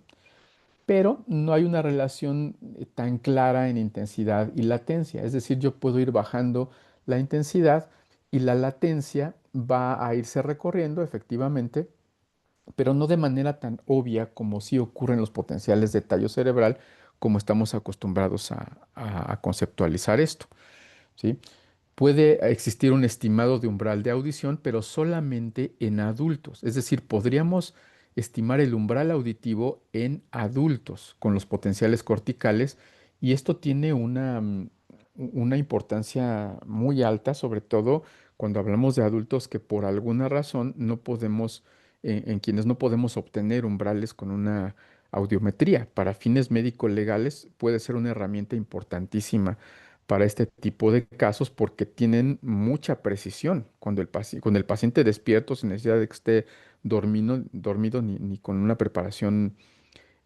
pero no hay una relación tan clara en intensidad y latencia. Es decir, yo puedo ir bajando la intensidad y la latencia va a irse recorriendo efectivamente, pero no de manera tan obvia como sí ocurre en los potenciales de tallo cerebral, como estamos acostumbrados a conceptualizar esto. ¿Sí? Puede existir un estimado de umbral de audición, pero solamente en adultos. Es decir, podríamos estimar el umbral auditivo en adultos con los potenciales corticales y esto tiene una importancia muy alta, sobre todo cuando hablamos de adultos que por alguna razón no podemos, en quienes no podemos obtener umbrales con una audiometría. Para fines médico-legales puede ser una herramienta importantísima para este tipo de casos porque tienen mucha precisión. Cuando el paciente despierto, sin necesidad de que esté dormido ni con una preparación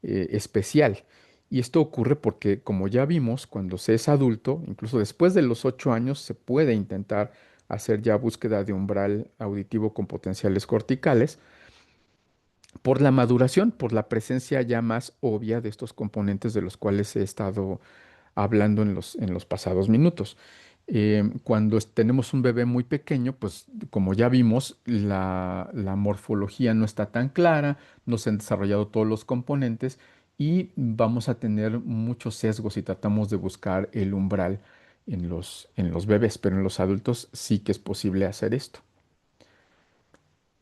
especial. Y esto ocurre porque, como ya vimos, cuando se es adulto, incluso después de los 8 años, se puede intentar hacer ya búsqueda de umbral auditivo con potenciales corticales por la maduración, por la presencia ya más obvia de estos componentes de los cuales he estado hablando en los pasados minutos. Cuando tenemos un bebé muy pequeño, pues como ya vimos, la morfología no está tan clara, no se han desarrollado todos los componentes y vamos a tener muchos sesgos si tratamos de buscar el umbral en los bebés, pero en los adultos sí que es posible hacer esto.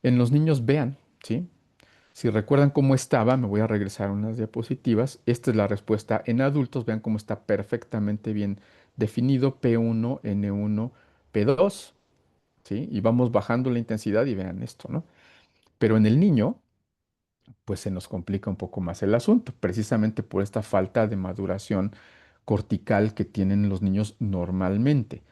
En los niños vean, ¿sí? Si recuerdan cómo estaba, me voy a regresar a unas diapositivas. Esta es la respuesta en adultos. Vean cómo está perfectamente bien definido P1, N1, P2, ¿sí? Y vamos bajando la intensidad y vean esto, ¿no? Pero en el niño, pues se nos complica un poco más el asunto, precisamente por esta falta de maduración cortical que tienen los niños normalmente.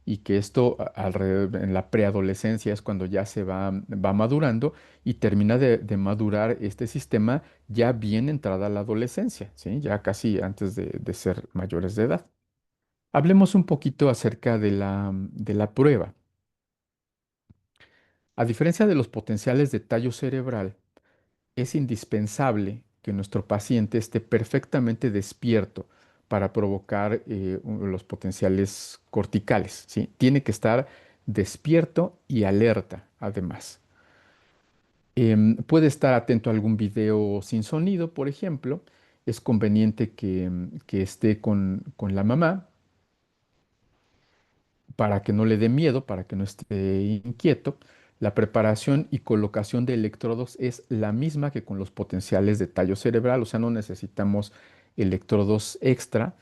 Y que esto alrededor, en la preadolescencia es cuando ya va madurando y termina de madurar este sistema ya bien entrada la adolescencia, ¿sí? Ya casi antes de ser mayores de edad. Hablemos un poquito acerca de la prueba. A diferencia de los potenciales de tallo cerebral, es indispensable que nuestro paciente esté perfectamente despierto para provocar los potenciales corticales, ¿sí? Tiene que estar despierto y alerta, además. Puede estar atento a algún video sin sonido, por ejemplo. Es conveniente que esté con la mamá para que no le dé miedo, para que no esté inquieto. La preparación y colocación de electrodos es la misma que con los potenciales de tallo cerebral, o sea, no necesitamos electrodos extra.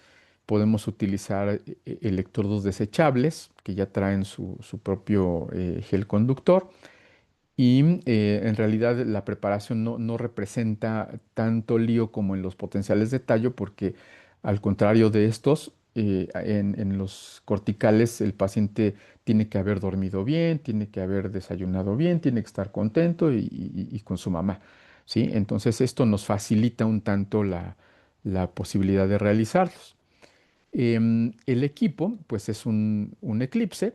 Podemos utilizar electrodos desechables que ya traen su propio gel conductor. Y en realidad la preparación no representa tanto lío como en los potenciales de tallo, porque al contrario de estos, en los corticales el paciente tiene que haber dormido bien, tiene que haber desayunado bien, tiene que estar contento y con su mamá, ¿sí? Entonces esto nos facilita un tanto la posibilidad de realizarlos. El equipo, pues es un Eclipse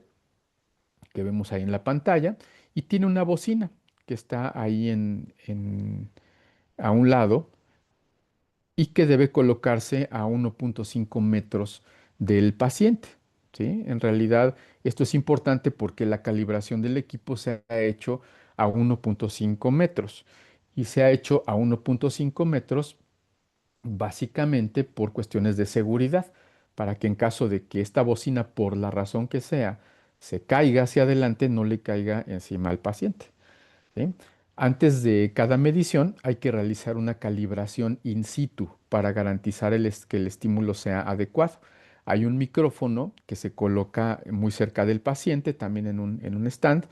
que vemos ahí en la pantalla y tiene una bocina que está ahí a un lado y que debe colocarse a 1.5 metros del paciente, ¿sí? En realidad, esto es importante porque la calibración del equipo se ha hecho a 1.5 metros y se ha hecho a 1.5 metros básicamente por cuestiones de seguridad, para que en caso de que esta bocina, por la razón que sea, se caiga hacia adelante, no le caiga encima al paciente, ¿sí? Antes de cada medición hay que realizar una calibración in situ para garantizar que el estímulo sea adecuado. Hay un micrófono que se coloca muy cerca del paciente, también en un stand,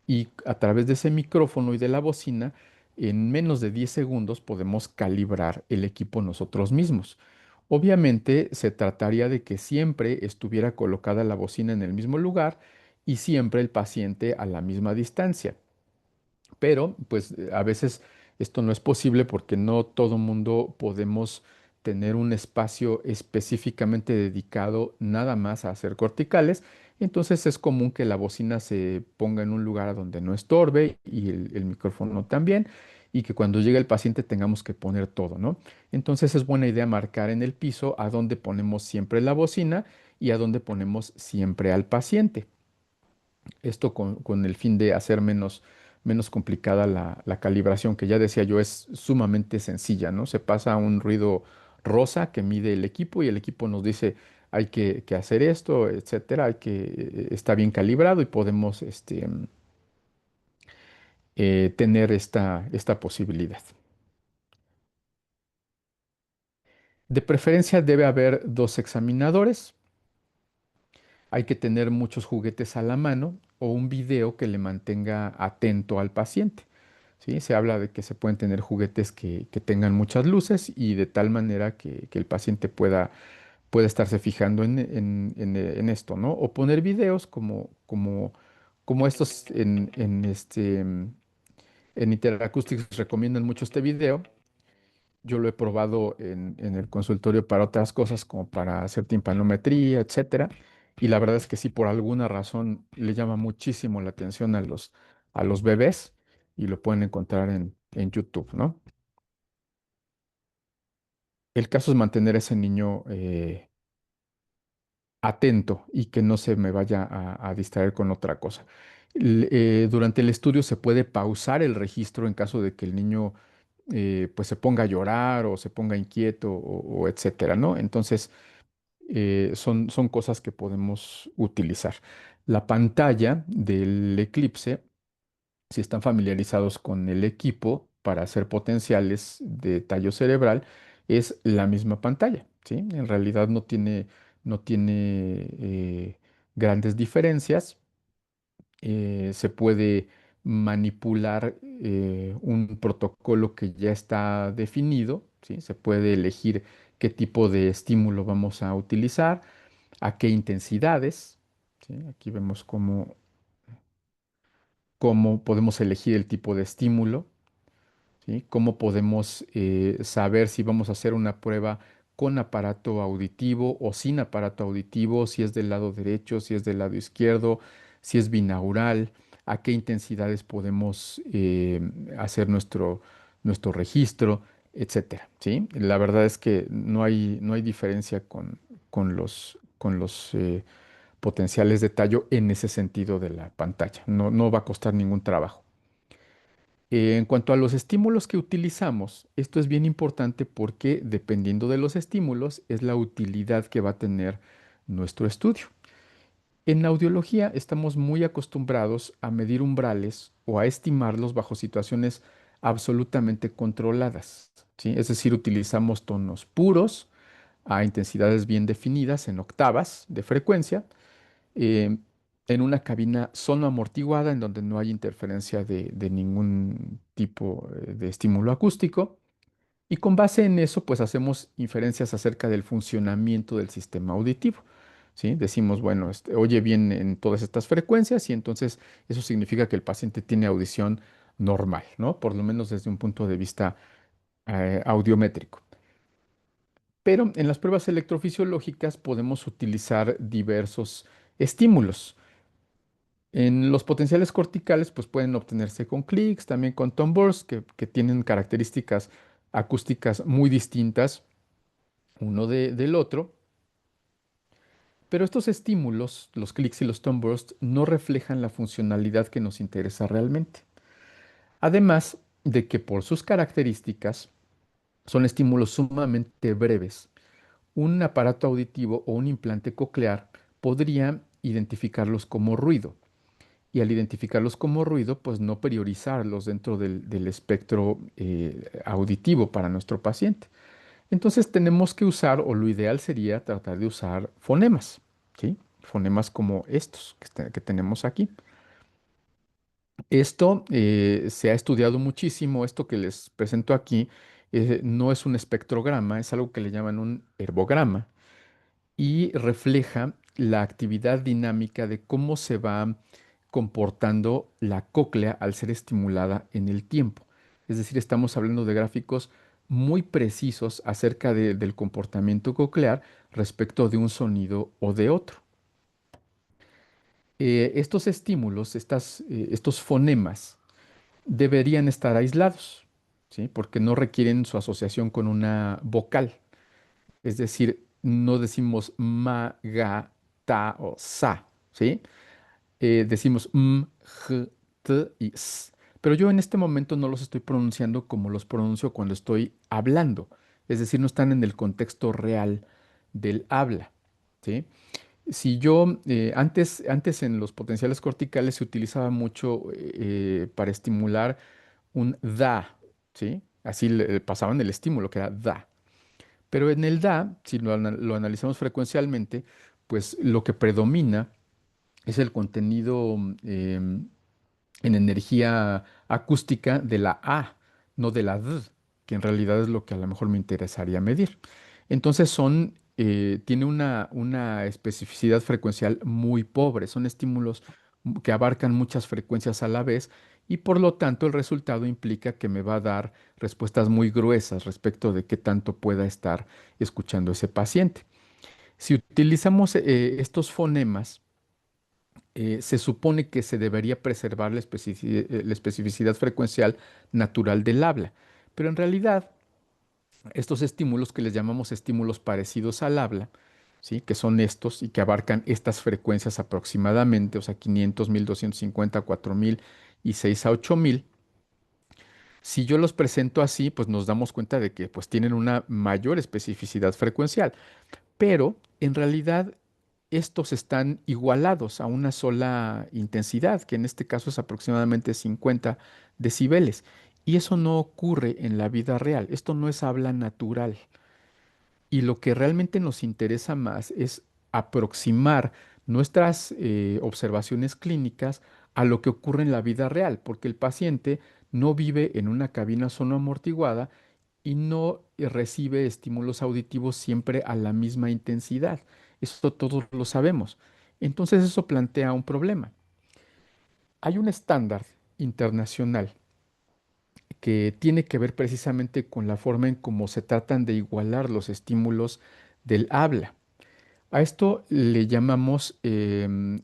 y a través de ese micrófono y de la bocina, en menos de 10 segundos podemos calibrar el equipo nosotros mismos. Obviamente se trataría de que siempre estuviera colocada la bocina en el mismo lugar y siempre el paciente a la misma distancia. Pero pues a veces esto no es posible porque no todo mundo podemos tener un espacio específicamente dedicado nada más a hacer corticales. Entonces es común que la bocina se ponga en un lugar a donde no estorbe y el micrófono también, y que cuando llegue el paciente tengamos que poner todo, ¿no? Entonces es buena idea marcar en el piso a dónde ponemos siempre la bocina y a dónde ponemos siempre al paciente. Esto con el fin de hacer menos complicada la calibración, que ya decía yo es sumamente sencilla, ¿no? Se pasa un ruido rosa que mide el equipo y el equipo nos dice hay que hacer esto, etcétera, está bien calibrado y podemos tener esta posibilidad. De preferencia debe haber dos examinadores. Hay que tener muchos juguetes a la mano o un video que le mantenga atento al paciente, ¿sí? Se habla de que se pueden tener juguetes que tengan muchas luces y de tal manera que el paciente pueda estarse fijando en esto, ¿no? O poner videos como estos en Interacoustics recomiendan mucho este video. Yo lo he probado en el consultorio para otras cosas, como para hacer timpanometría, etcétera. Y la verdad es que sí, por alguna razón le llama muchísimo la atención a los bebés y lo pueden encontrar en YouTube, ¿no? El caso es mantener a ese niño atento y que no se me vaya a distraer con otra cosa. Durante el estudio se puede pausar el registro en caso de que el niño pues se ponga a llorar o se ponga inquieto o etcétera, ¿no? Entonces, son cosas que podemos utilizar. La pantalla del Eclipse, si están familiarizados con el equipo para hacer potenciales de tallo cerebral, es la misma pantalla, ¿sí? En realidad no tiene grandes diferencias. Se puede manipular un protocolo que ya está definido, ¿sí? Se puede elegir qué tipo de estímulo vamos a utilizar, a qué intensidades, ¿sí? Aquí vemos cómo podemos elegir el tipo de estímulo. ¿Sí? ¿Cómo podemos saber si vamos a hacer una prueba con aparato auditivo o sin aparato auditivo, si es del lado derecho, si es del lado izquierdo, si es binaural, a qué intensidades podemos hacer nuestro registro, etcétera, ¿sí? La verdad es que no hay diferencia con los potenciales de tallo en ese sentido de la pantalla. No va a costar ningún trabajo. En cuanto a los estímulos que utilizamos, esto es bien importante porque dependiendo de los estímulos es la utilidad que va a tener nuestro estudio. En audiología estamos muy acostumbrados a medir umbrales o a estimarlos bajo situaciones absolutamente controladas, ¿sí? Es decir, utilizamos tonos puros a intensidades bien definidas en octavas de frecuencia eh, en una cabina sono amortiguada en donde no hay interferencia de ningún tipo de estímulo acústico. Y con base en eso, pues hacemos inferencias acerca del funcionamiento del sistema auditivo. ¿Sí? Decimos, bueno, oye bien en todas estas frecuencias y entonces eso significa que el paciente tiene audición normal, ¿no? Por lo menos desde un punto de vista audiométrico. Pero en las pruebas electrofisiológicas podemos utilizar diversos estímulos. En los potenciales corticales, pues pueden obtenerse con clics, también con tone bursts, que tienen características acústicas muy distintas uno del otro. Pero estos estímulos, los clics y los tone bursts, no reflejan la funcionalidad que nos interesa realmente. Además de que por sus características son estímulos sumamente breves. Un aparato auditivo o un implante coclear podría identificarlos como ruido. Y al identificarlos como ruido, pues no priorizarlos dentro del espectro auditivo para nuestro paciente. Entonces tenemos que usar, o lo ideal sería tratar de usar fonemas, ¿sí? Fonemas como estos que tenemos aquí. Esto se ha estudiado muchísimo, esto que les presento aquí no es un espectrograma, es algo que le llaman un herbograma y refleja la actividad dinámica de cómo se va comportando la cóclea al ser estimulada en el tiempo. Es decir, estamos hablando de gráficos muy precisos acerca del comportamiento coclear respecto de un sonido o de otro. Estos estímulos, estos fonemas, deberían estar aislados, ¿sí? Porque no requieren su asociación con una vocal. Es decir, no decimos ma, ga, ta o sa, ¿sí? Decimos m, j, t y s. Pero yo en este momento no los estoy pronunciando como los pronuncio cuando estoy hablando. Es decir, no están en el contexto real del habla, ¿sí? Si yo, antes en los potenciales corticales se utilizaba mucho para estimular un da, ¿sí? Así le pasaban el estímulo, que era da. Pero en el DA, si lo analizamos frecuencialmente, pues lo que predomina es el contenido en energía acústica de la A, no de la D, que en realidad es lo que a lo mejor me interesaría medir. Entonces tiene una especificidad frecuencial muy pobre, son estímulos que abarcan muchas frecuencias a la vez y por lo tanto el resultado implica que me va a dar respuestas muy gruesas respecto de qué tanto pueda estar escuchando ese paciente. Si utilizamos estos fonemas, se supone que se debería preservar la especificidad frecuencial natural del habla, pero en realidad estos estímulos que les llamamos estímulos parecidos al habla, ¿sí? Que son estos y que abarcan estas frecuencias aproximadamente, o sea, 500, 1250, 4000 y 6 a 8000. Si yo los presento así, pues nos damos cuenta de que pues tienen una mayor especificidad frecuencial, pero en realidad estos están igualados a una sola intensidad, que en este caso es aproximadamente 50 decibeles. Y eso no ocurre en la vida real. Esto no es habla natural. Y lo que realmente nos interesa más es aproximar nuestras observaciones clínicas a lo que ocurre en la vida real, porque el paciente no vive en una cabina sonoamortiguada y no recibe estímulos auditivos siempre a la misma intensidad. Eso todos lo sabemos. Entonces eso plantea un problema. Hay un estándar internacional que tiene que ver precisamente con la forma en cómo se tratan de igualar los estímulos del habla. A esto le llamamos el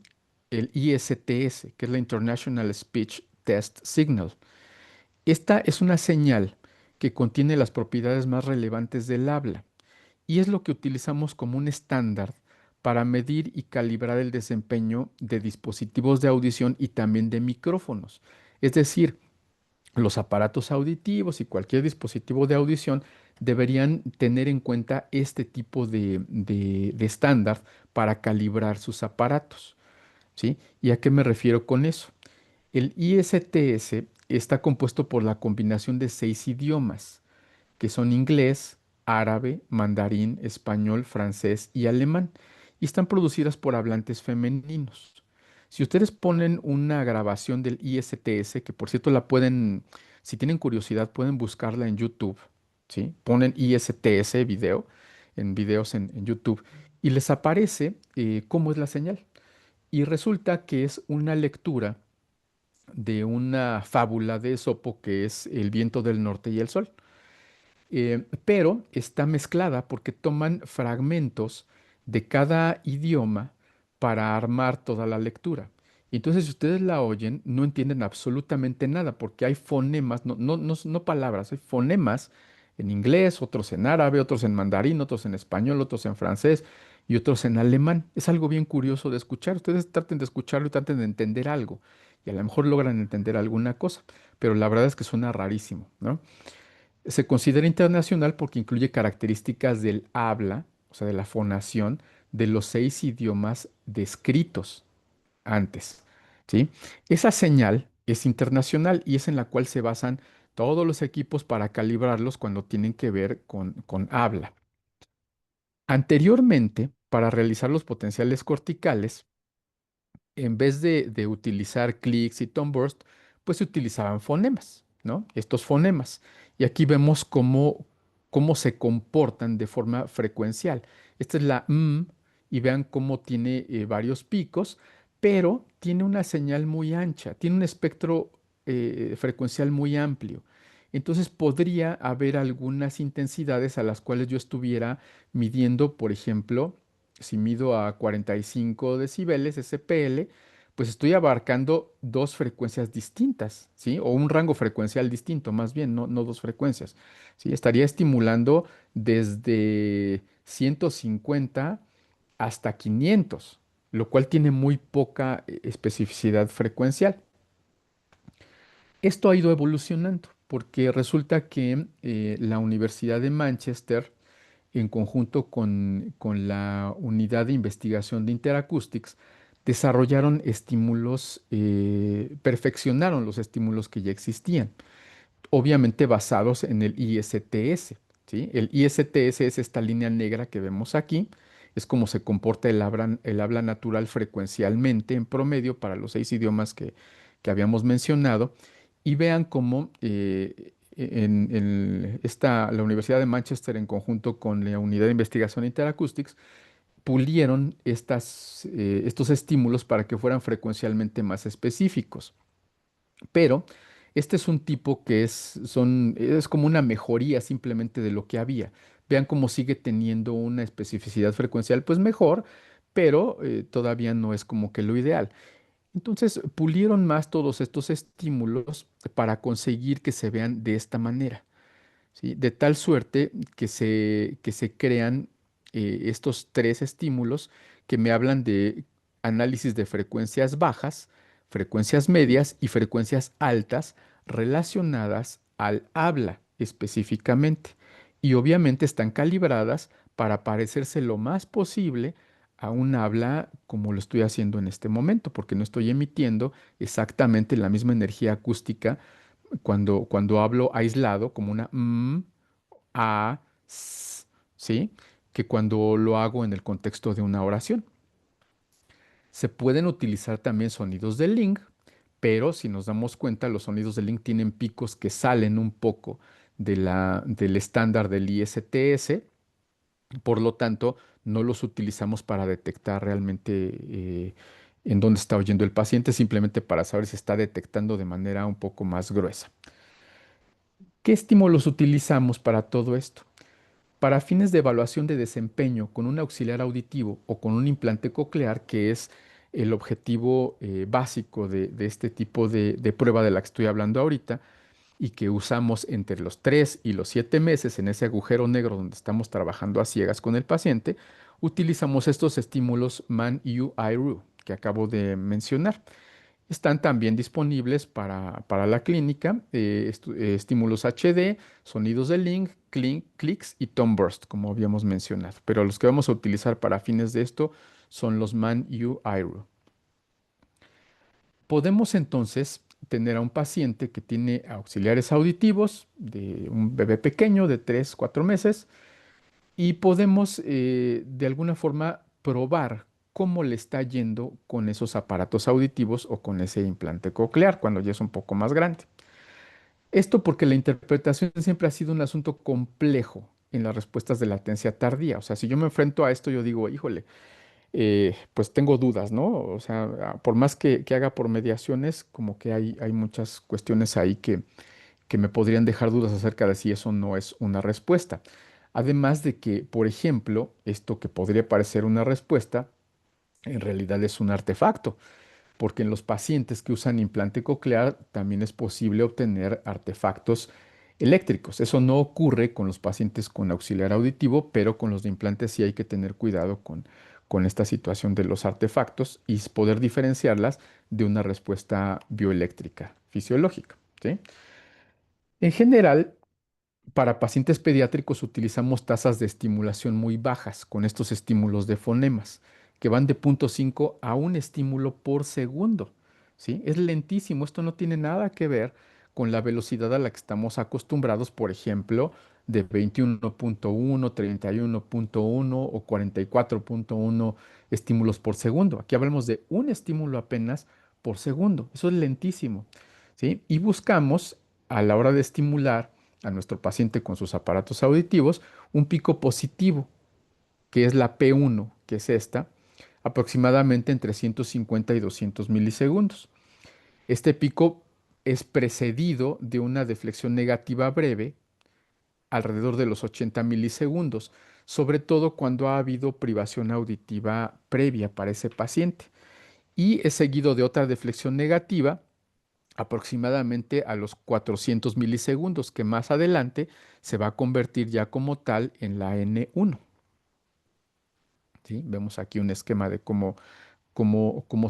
ISTS, que es la International Speech Test Signal. Esta es una señal que contiene las propiedades más relevantes del habla y es lo que utilizamos como un estándar para medir y calibrar el desempeño de dispositivos de audición y también de micrófonos. Es decir, los aparatos auditivos y cualquier dispositivo de audición deberían tener en cuenta este tipo de estándar para calibrar sus aparatos, ¿sí? ¿Y a qué me refiero con eso? El ISTS está compuesto por la combinación de 6 idiomas, que son inglés, árabe, mandarín, español, francés y alemán, y están producidas por hablantes femeninos. Si ustedes ponen una grabación del ISTS, que por cierto la pueden, si tienen curiosidad, pueden buscarla en YouTube, ¿sí? Ponen ISTS video, en videos en YouTube, y les aparece cómo es la señal. Y resulta que es una lectura de una fábula de Esopo que es El viento del norte y el sol. Pero está mezclada porque toman fragmentos de cada idioma para armar toda la lectura. Y entonces, si ustedes la oyen, no entienden absolutamente nada porque hay fonemas, no palabras, hay fonemas en inglés, otros en árabe, otros en mandarín, otros en español, otros en francés y otros en alemán. Es algo bien curioso de escuchar. Ustedes traten de escucharlo y traten de entender algo. Y a lo mejor logran entender alguna cosa, pero la verdad es que suena rarísimo, ¿no? Se considera internacional porque incluye características del habla, o sea, de la fonación de los 6 idiomas descritos antes, ¿sí? Esa señal es internacional y es en la cual se basan todos los equipos para calibrarlos cuando tienen que ver con habla. Anteriormente, para realizar los potenciales corticales, en vez de utilizar clicks y tone burst, pues se utilizaban fonemas, ¿no? Estos fonemas. Y aquí vemos cómo se comportan de forma frecuencial. Esta es la y vean cómo tiene varios picos, pero tiene una señal muy ancha, tiene un espectro frecuencial muy amplio. Entonces podría haber algunas intensidades a las cuales yo estuviera midiendo, por ejemplo, si mido a 45 decibeles SPL, pues estoy abarcando dos frecuencias distintas, ¿sí? O un rango frecuencial distinto, más bien, no dos frecuencias, ¿sí? Estaría estimulando desde 150 hasta 500, lo cual tiene muy poca especificidad frecuencial. Esto ha ido evolucionando porque resulta que la Universidad de Manchester, en conjunto con la Unidad de Investigación de Interacoustics, desarrollaron estímulos, perfeccionaron los estímulos que ya existían, obviamente basados en el ISTS, ¿sí? El ISTS es esta línea negra que vemos aquí, es como se comporta el habla natural frecuencialmente en promedio para los 6 idiomas que habíamos mencionado, y vean cómo la Universidad de Manchester en conjunto con la Unidad de Investigación Interacoustics pulieron estos estímulos para que fueran frecuencialmente más específicos. Pero este es un tipo que es como una mejoría simplemente de lo que había. Vean cómo sigue teniendo una especificidad frecuencial, pues mejor, pero todavía no es como que lo ideal. Entonces, pulieron más todos estos estímulos para conseguir que se vean de esta manera. ¿Sí? De tal suerte que se crean estos 3 estímulos que me hablan de análisis de frecuencias bajas, frecuencias medias y frecuencias altas relacionadas al habla específicamente. Y obviamente están calibradas para parecerse lo más posible a un habla como lo estoy haciendo en este momento, porque no estoy emitiendo exactamente la misma energía acústica cuando hablo aislado, como una a, s, ¿sí? que cuando lo hago en el contexto de una oración. Se pueden utilizar también sonidos de link, pero si nos damos cuenta, los sonidos de link tienen picos que salen un poco del estándar del ISTS, por lo tanto, no los utilizamos para detectar realmente en dónde está oyendo el paciente, simplemente para saber si está detectando de manera un poco más gruesa. ¿Qué estímulos utilizamos para todo esto? Para fines de evaluación de desempeño con un auxiliar auditivo o con un implante coclear, que es el objetivo básico de este tipo de prueba de la que estoy hablando ahorita, y que usamos entre los 3 y los 7 meses en ese agujero negro donde estamos trabajando a ciegas con el paciente, utilizamos estos estímulos Man-U-IRU que acabo de mencionar. Están también disponibles para la clínica, estímulos HD, sonidos de link, clics y tone burst, como habíamos mencionado. Pero los que vamos a utilizar para fines de esto son los Man-U-IRU. Podemos entonces tener a un paciente que tiene auxiliares auditivos de un bebé pequeño de 3, 4 meses y podemos de alguna forma probar cómo le está yendo con esos aparatos auditivos o con ese implante coclear cuando ya es un poco más grande. Esto porque la interpretación siempre ha sido un asunto complejo en las respuestas de latencia tardía. O sea, si yo me enfrento a esto, yo digo, híjole, pues tengo dudas, ¿no? O sea, por más que haga por mediaciones, como que hay muchas cuestiones ahí que me podrían dejar dudas acerca de si eso no es una respuesta. Además de que, por ejemplo, esto que podría parecer una respuesta, en realidad es un artefacto, porque en los pacientes que usan implante coclear también es posible obtener artefactos eléctricos. Eso no ocurre con los pacientes con auxiliar auditivo, pero con los de implantes sí hay que tener cuidado con esta situación de los artefactos y poder diferenciarlas de una respuesta bioeléctrica fisiológica, ¿sí? En general, para pacientes pediátricos utilizamos tasas de estimulación muy bajas con estos estímulos de fonemas, que van de 0,5 a un estímulo por segundo. ¿Sí? Es lentísimo, esto no tiene nada que ver con la velocidad a la que estamos acostumbrados, por ejemplo, de 21.1, 31.1 o 44.1 estímulos por segundo. Aquí hablamos de un estímulo apenas por segundo. Eso es lentísimo. ¿Sí? Y buscamos, a la hora de estimular, a nuestro paciente con sus aparatos auditivos un pico positivo, que es la P1, que es esta, aproximadamente entre 150 y 200 milisegundos. Este pico es precedido de una deflexión negativa breve, alrededor de los 80 milisegundos, sobre todo cuando ha habido privación auditiva previa para ese paciente. Y es seguido de otra deflexión negativa aproximadamente a los 400 milisegundos, que más adelante se va a convertir ya como tal en la N1. ¿Sí? Vemos aquí un esquema de cómo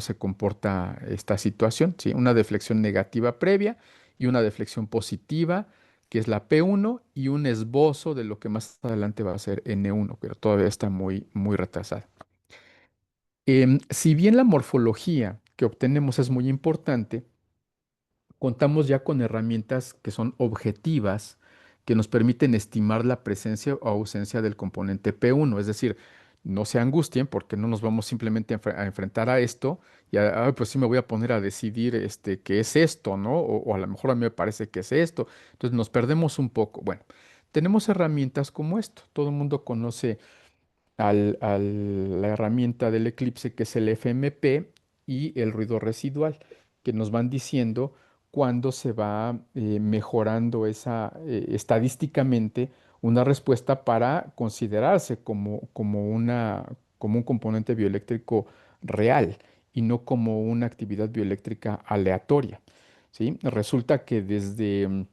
se comporta esta situación. ¿Sí? Una deflexión negativa previa y una deflexión positiva, que es la P1, y un esbozo de lo que más adelante va a ser N1, pero todavía está muy, muy retrasada. Si bien la morfología que obtenemos es muy importante, contamos ya con herramientas que son objetivas, que nos permiten estimar la presencia o ausencia del componente P1. Es decir, no se angustien porque no nos vamos simplemente a enfrentar a esto y pues sí me voy a poner a decidir qué es esto, ¿no? O a lo mejor a mí me parece que es esto. Entonces nos perdemos un poco. Bueno, tenemos herramientas como esto. Todo el mundo conoce la herramienta del eclipse, que es el FMP, y el ruido residual, que nos van diciendo cuándo se va mejorando estadísticamente una respuesta para considerarse como un componente bioeléctrico real y no como una actividad bioeléctrica aleatoria. ¿Sí? Resulta que desde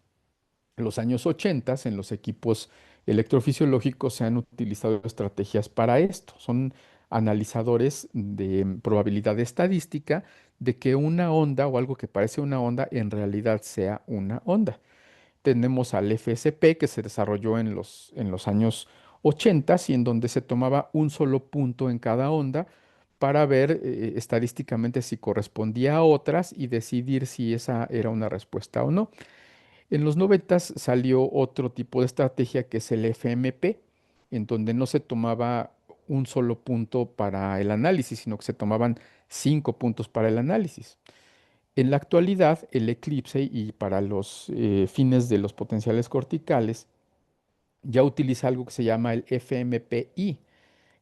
los años 80 en los equipos electrofisiológicos se han utilizado estrategias para esto. Son analizadores de probabilidad estadística de que una onda o algo que parece una onda en realidad sea una onda. Tenemos al FSP, que se desarrolló en los años 80 y en donde se tomaba un solo punto en cada onda para ver estadísticamente si correspondía a otras y decidir si esa era una respuesta o no. En los 90 salió otro tipo de estrategia, que es el FMP, en donde no se tomaba un solo punto para el análisis, sino que se tomaban 5 puntos para el análisis. En la actualidad, el eclipse y para los fines de los potenciales corticales ya utiliza algo que se llama el FMPI,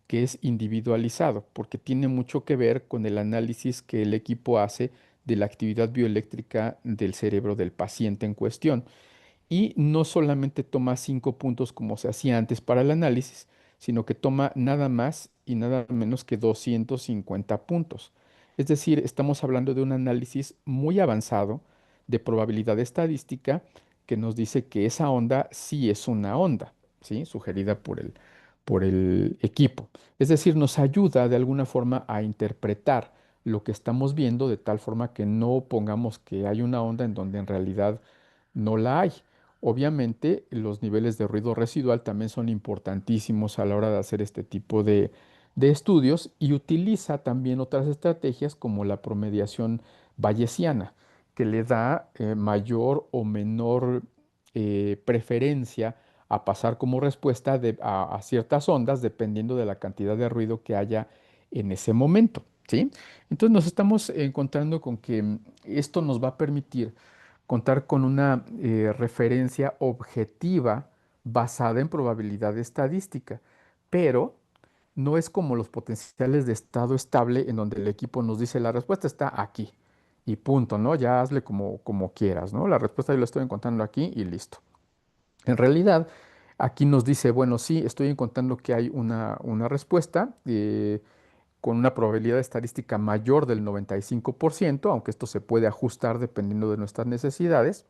que es individualizado, porque tiene mucho que ver con el análisis que el equipo hace de la actividad bioeléctrica del cerebro del paciente en cuestión. Y no solamente toma 5 puntos como se hacía antes para el análisis, sino que toma nada más y nada menos que 250 puntos. Es decir, estamos hablando de un análisis muy avanzado de probabilidad estadística que nos dice que esa onda sí es una onda, ¿sí? Sugerida por el equipo. Es decir, nos ayuda de alguna forma a interpretar lo que estamos viendo de tal forma que no pongamos que hay una onda en donde en realidad no la hay. Obviamente, los niveles de ruido residual también son importantísimos a la hora de hacer este tipo de estudios y utiliza también otras estrategias como la promediación bayesiana, que le da mayor o menor preferencia a pasar como respuesta a ciertas ondas dependiendo de la cantidad de ruido que haya en ese momento, ¿sí? Entonces nos estamos encontrando con que esto nos va a permitir contar con una referencia objetiva basada en probabilidad estadística, pero no es como los potenciales de estado estable en donde el equipo nos dice la respuesta está aquí y punto, ¿no? Ya hazle como quieras, ¿no? La respuesta yo la estoy encontrando aquí y listo. En realidad, aquí nos dice, bueno, sí, estoy encontrando que hay una respuesta con una probabilidad estadística mayor del 95%, aunque esto se puede ajustar dependiendo de nuestras necesidades.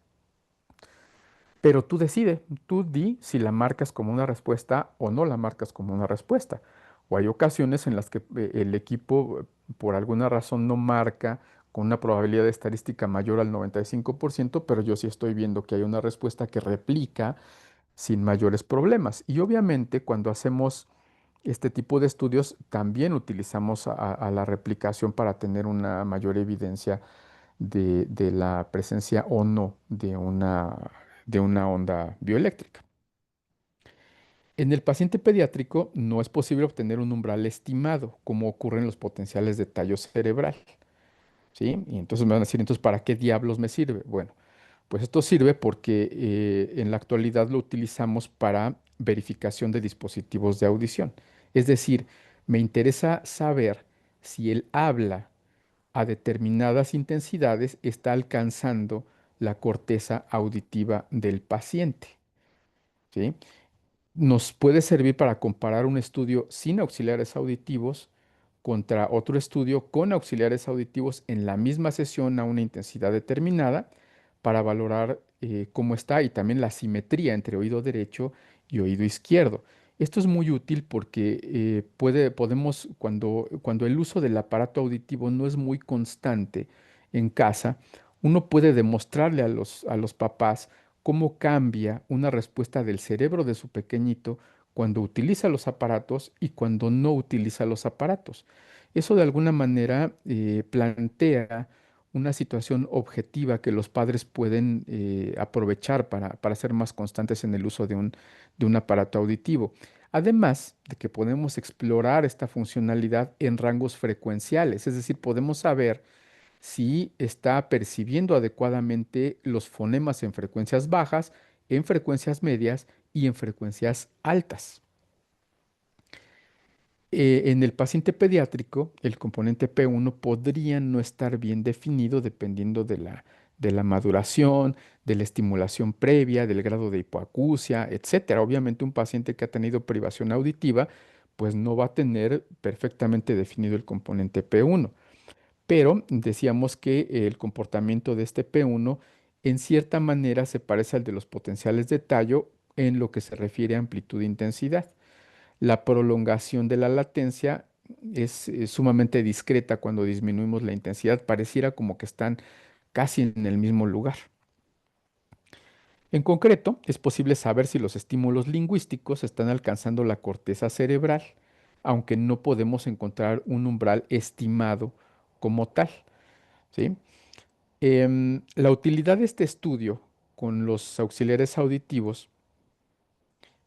Pero tú decides, tú di si la marcas como una respuesta o no la marcas como una respuesta. O hay ocasiones en las que el equipo, por alguna razón, no marca con una probabilidad estadística mayor al 95%, pero yo sí estoy viendo que hay una respuesta que replica sin mayores problemas. Y obviamente cuando hacemos este tipo de estudios, también utilizamos a la replicación para tener una mayor evidencia de la presencia o no de una onda bioeléctrica. En el paciente pediátrico no es posible obtener un umbral estimado, como ocurre en los potenciales de tallo cerebral, ¿sí? Y entonces me van a decir, entonces, ¿para qué diablos me sirve? Bueno, pues esto sirve porque en la actualidad lo utilizamos para verificación de dispositivos de audición. Es decir, me interesa saber si el habla a determinadas intensidades está alcanzando la corteza auditiva del paciente, ¿sí? Nos puede servir para comparar un estudio sin auxiliares auditivos contra otro estudio con auxiliares auditivos en la misma sesión a una intensidad determinada para valorar cómo está y también la simetría entre oído derecho y oído izquierdo. Esto es muy útil porque podemos, cuando el uso del aparato auditivo no es muy constante en casa, uno puede demostrarle a los papás cómo cambia una respuesta del cerebro de su pequeñito cuando utiliza los aparatos y cuando no utiliza los aparatos. Eso de alguna manera plantea una situación objetiva que los padres pueden aprovechar para ser más constantes en el uso de un aparato auditivo. Además de que podemos explorar esta funcionalidad en rangos frecuenciales, es decir, podemos saber si está percibiendo adecuadamente los fonemas en frecuencias bajas, en frecuencias medias y en frecuencias altas. En el paciente pediátrico, el componente P1 podría no estar bien definido dependiendo de la maduración, de la estimulación previa, del grado de hipoacusia, etcétera. Obviamente, un paciente que ha tenido privación auditiva, pues no va a tener perfectamente definido el componente P1. Pero decíamos que el comportamiento de este P1 en cierta manera se parece al de los potenciales de tallo en lo que se refiere a amplitud e intensidad. La prolongación de la latencia es sumamente discreta cuando disminuimos la intensidad, pareciera como que están casi en el mismo lugar. En concreto, es posible saber si los estímulos lingüísticos están alcanzando la corteza cerebral, aunque no podemos encontrar un umbral estimado como tal, ¿sí? La utilidad de este estudio con los auxiliares auditivos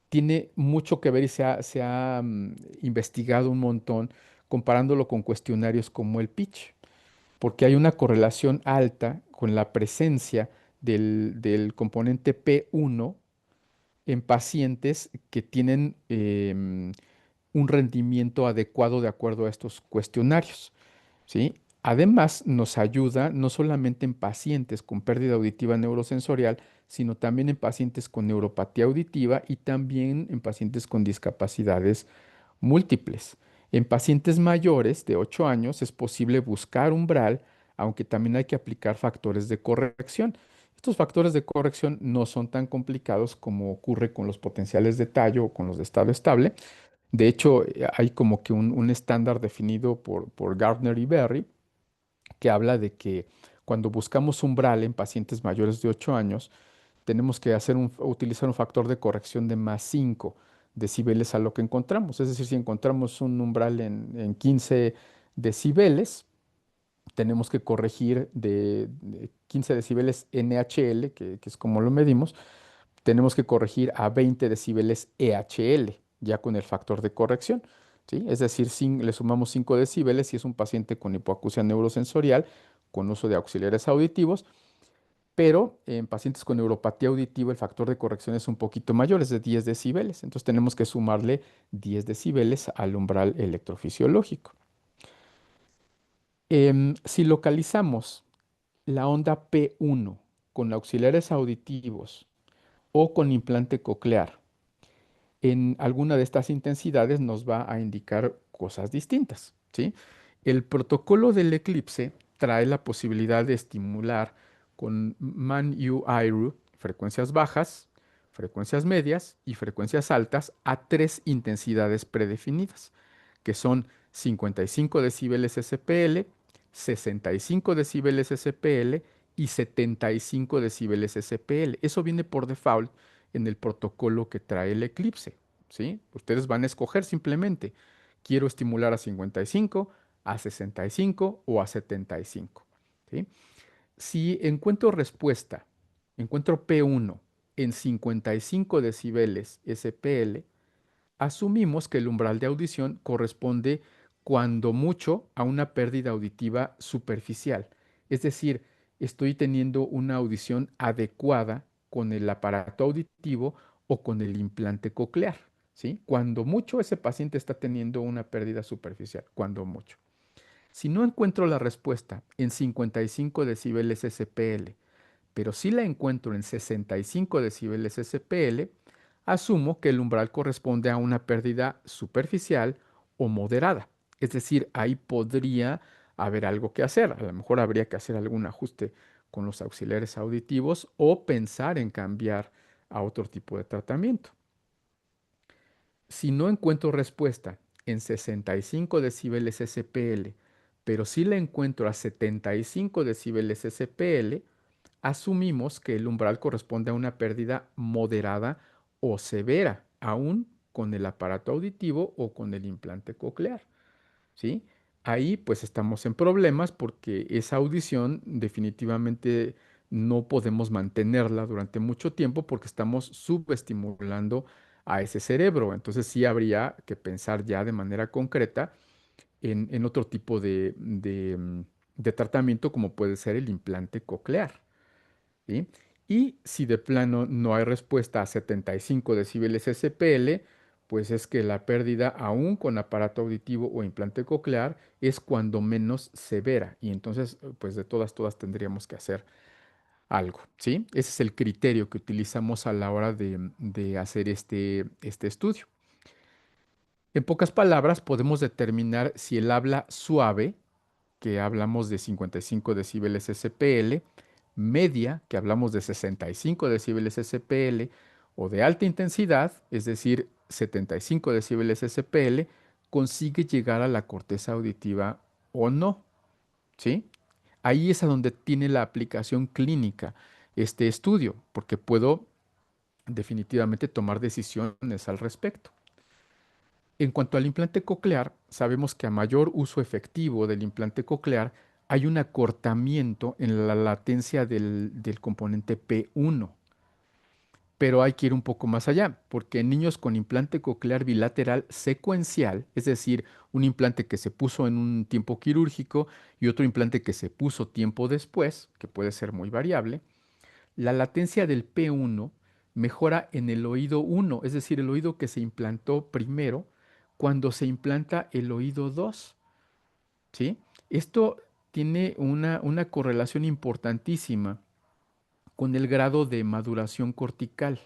tiene mucho que ver y se ha investigado un montón comparándolo con cuestionarios como el pitch, porque hay una correlación alta con la presencia del componente P1 en pacientes que tienen un rendimiento adecuado de acuerdo a estos cuestionarios. ¿Sí? Además, nos ayuda no solamente en pacientes con pérdida auditiva neurosensorial, sino también en pacientes con neuropatía auditiva y también en pacientes con discapacidades múltiples. En pacientes mayores de 8 años es posible buscar umbral, aunque también hay que aplicar factores de corrección. Estos factores de corrección no son tan complicados como ocurre con los potenciales de tallo o con los de estado estable. De hecho, hay como que un estándar definido por Gardner y Berry que habla de que cuando buscamos umbral en pacientes mayores de 8 años, tenemos que utilizar un factor de corrección de más 5 decibeles a lo que encontramos. Es decir, si encontramos un umbral en 15 decibeles, tenemos que corregir de 15 decibeles NHL, que es como lo medimos, tenemos que corregir a 20 decibeles EHL, ya con el factor de corrección. ¿Sí? Es decir, le sumamos 5 decibeles si es un paciente con hipoacusia neurosensorial, con uso de auxiliares auditivos, pero en pacientes con neuropatía auditiva el factor de corrección es un poquito mayor, es de 10 decibeles. Entonces tenemos que sumarle 10 decibeles al umbral electrofisiológico. Si localizamos la onda P1 con auxiliares auditivos o con implante coclear, en alguna de estas intensidades nos va a indicar cosas distintas, ¿sí? El protocolo del eclipse trae la posibilidad de estimular con MAN-U-IRU frecuencias bajas, frecuencias medias y frecuencias altas a tres intensidades predefinidas, que son 55 decibeles SPL, 65 decibeles SPL y 75 decibeles SPL. Eso viene por default en el protocolo que trae el eclipse, ¿sí? Ustedes van a escoger simplemente, quiero estimular a 55, a 65 o a 75, ¿sí? Si encuentro respuesta, encuentro P1 en 55 decibeles SPL, asumimos que el umbral de audición corresponde cuando mucho a una pérdida auditiva superficial. Es decir, estoy teniendo una audición adecuada con el aparato auditivo o con el implante coclear, ¿sí? Cuando mucho ese paciente está teniendo una pérdida superficial, cuando mucho. Si no encuentro la respuesta en 55 decibeles SPL, pero si la encuentro en 65 decibeles SPL, asumo que el umbral corresponde a una pérdida superficial o moderada. Es decir, ahí podría haber algo que hacer. A lo mejor habría que hacer algún ajuste con los auxiliares auditivos o pensar en cambiar a otro tipo de tratamiento. Si no encuentro respuesta en 65 decibeles SPL, pero sí la encuentro a 75 decibeles SPL, asumimos que el umbral corresponde a una pérdida moderada o severa, aún con el aparato auditivo o con el implante coclear, ¿sí? Ahí pues estamos en problemas porque esa audición definitivamente no podemos mantenerla durante mucho tiempo porque estamos subestimulando a ese cerebro. Entonces sí habría que pensar ya de manera concreta en otro tipo de tratamiento como puede ser el implante coclear. ¿Sí? Y si de plano no hay respuesta a 75 decibeles SPL, pues es que la pérdida, aún con aparato auditivo o implante coclear, es cuando menos severa. Y entonces, pues de todas tendríamos que hacer algo, ¿sí? Ese es el criterio que utilizamos a la hora de hacer este estudio. En pocas palabras, podemos determinar si el habla suave, que hablamos de 55 decibeles SPL, media, que hablamos de 65 decibeles SPL, o de alta intensidad, es decir, 75 decibeles SPL, consigue llegar a la corteza auditiva o no, ¿sí? Ahí es a donde tiene la aplicación clínica este estudio, porque puedo definitivamente tomar decisiones al respecto. En cuanto al implante coclear, sabemos que a mayor uso efectivo del implante coclear, hay un acortamiento en la latencia del componente P1. Pero hay que ir un poco más allá, porque en niños con implante coclear bilateral secuencial, es decir, un implante que se puso en un tiempo quirúrgico y otro implante que se puso tiempo después, que puede ser muy variable, la latencia del P1 mejora en el oído 1, es decir, el oído que se implantó primero, cuando se implanta el oído 2, ¿sí? Esto tiene una correlación importantísima con el grado de maduración cortical.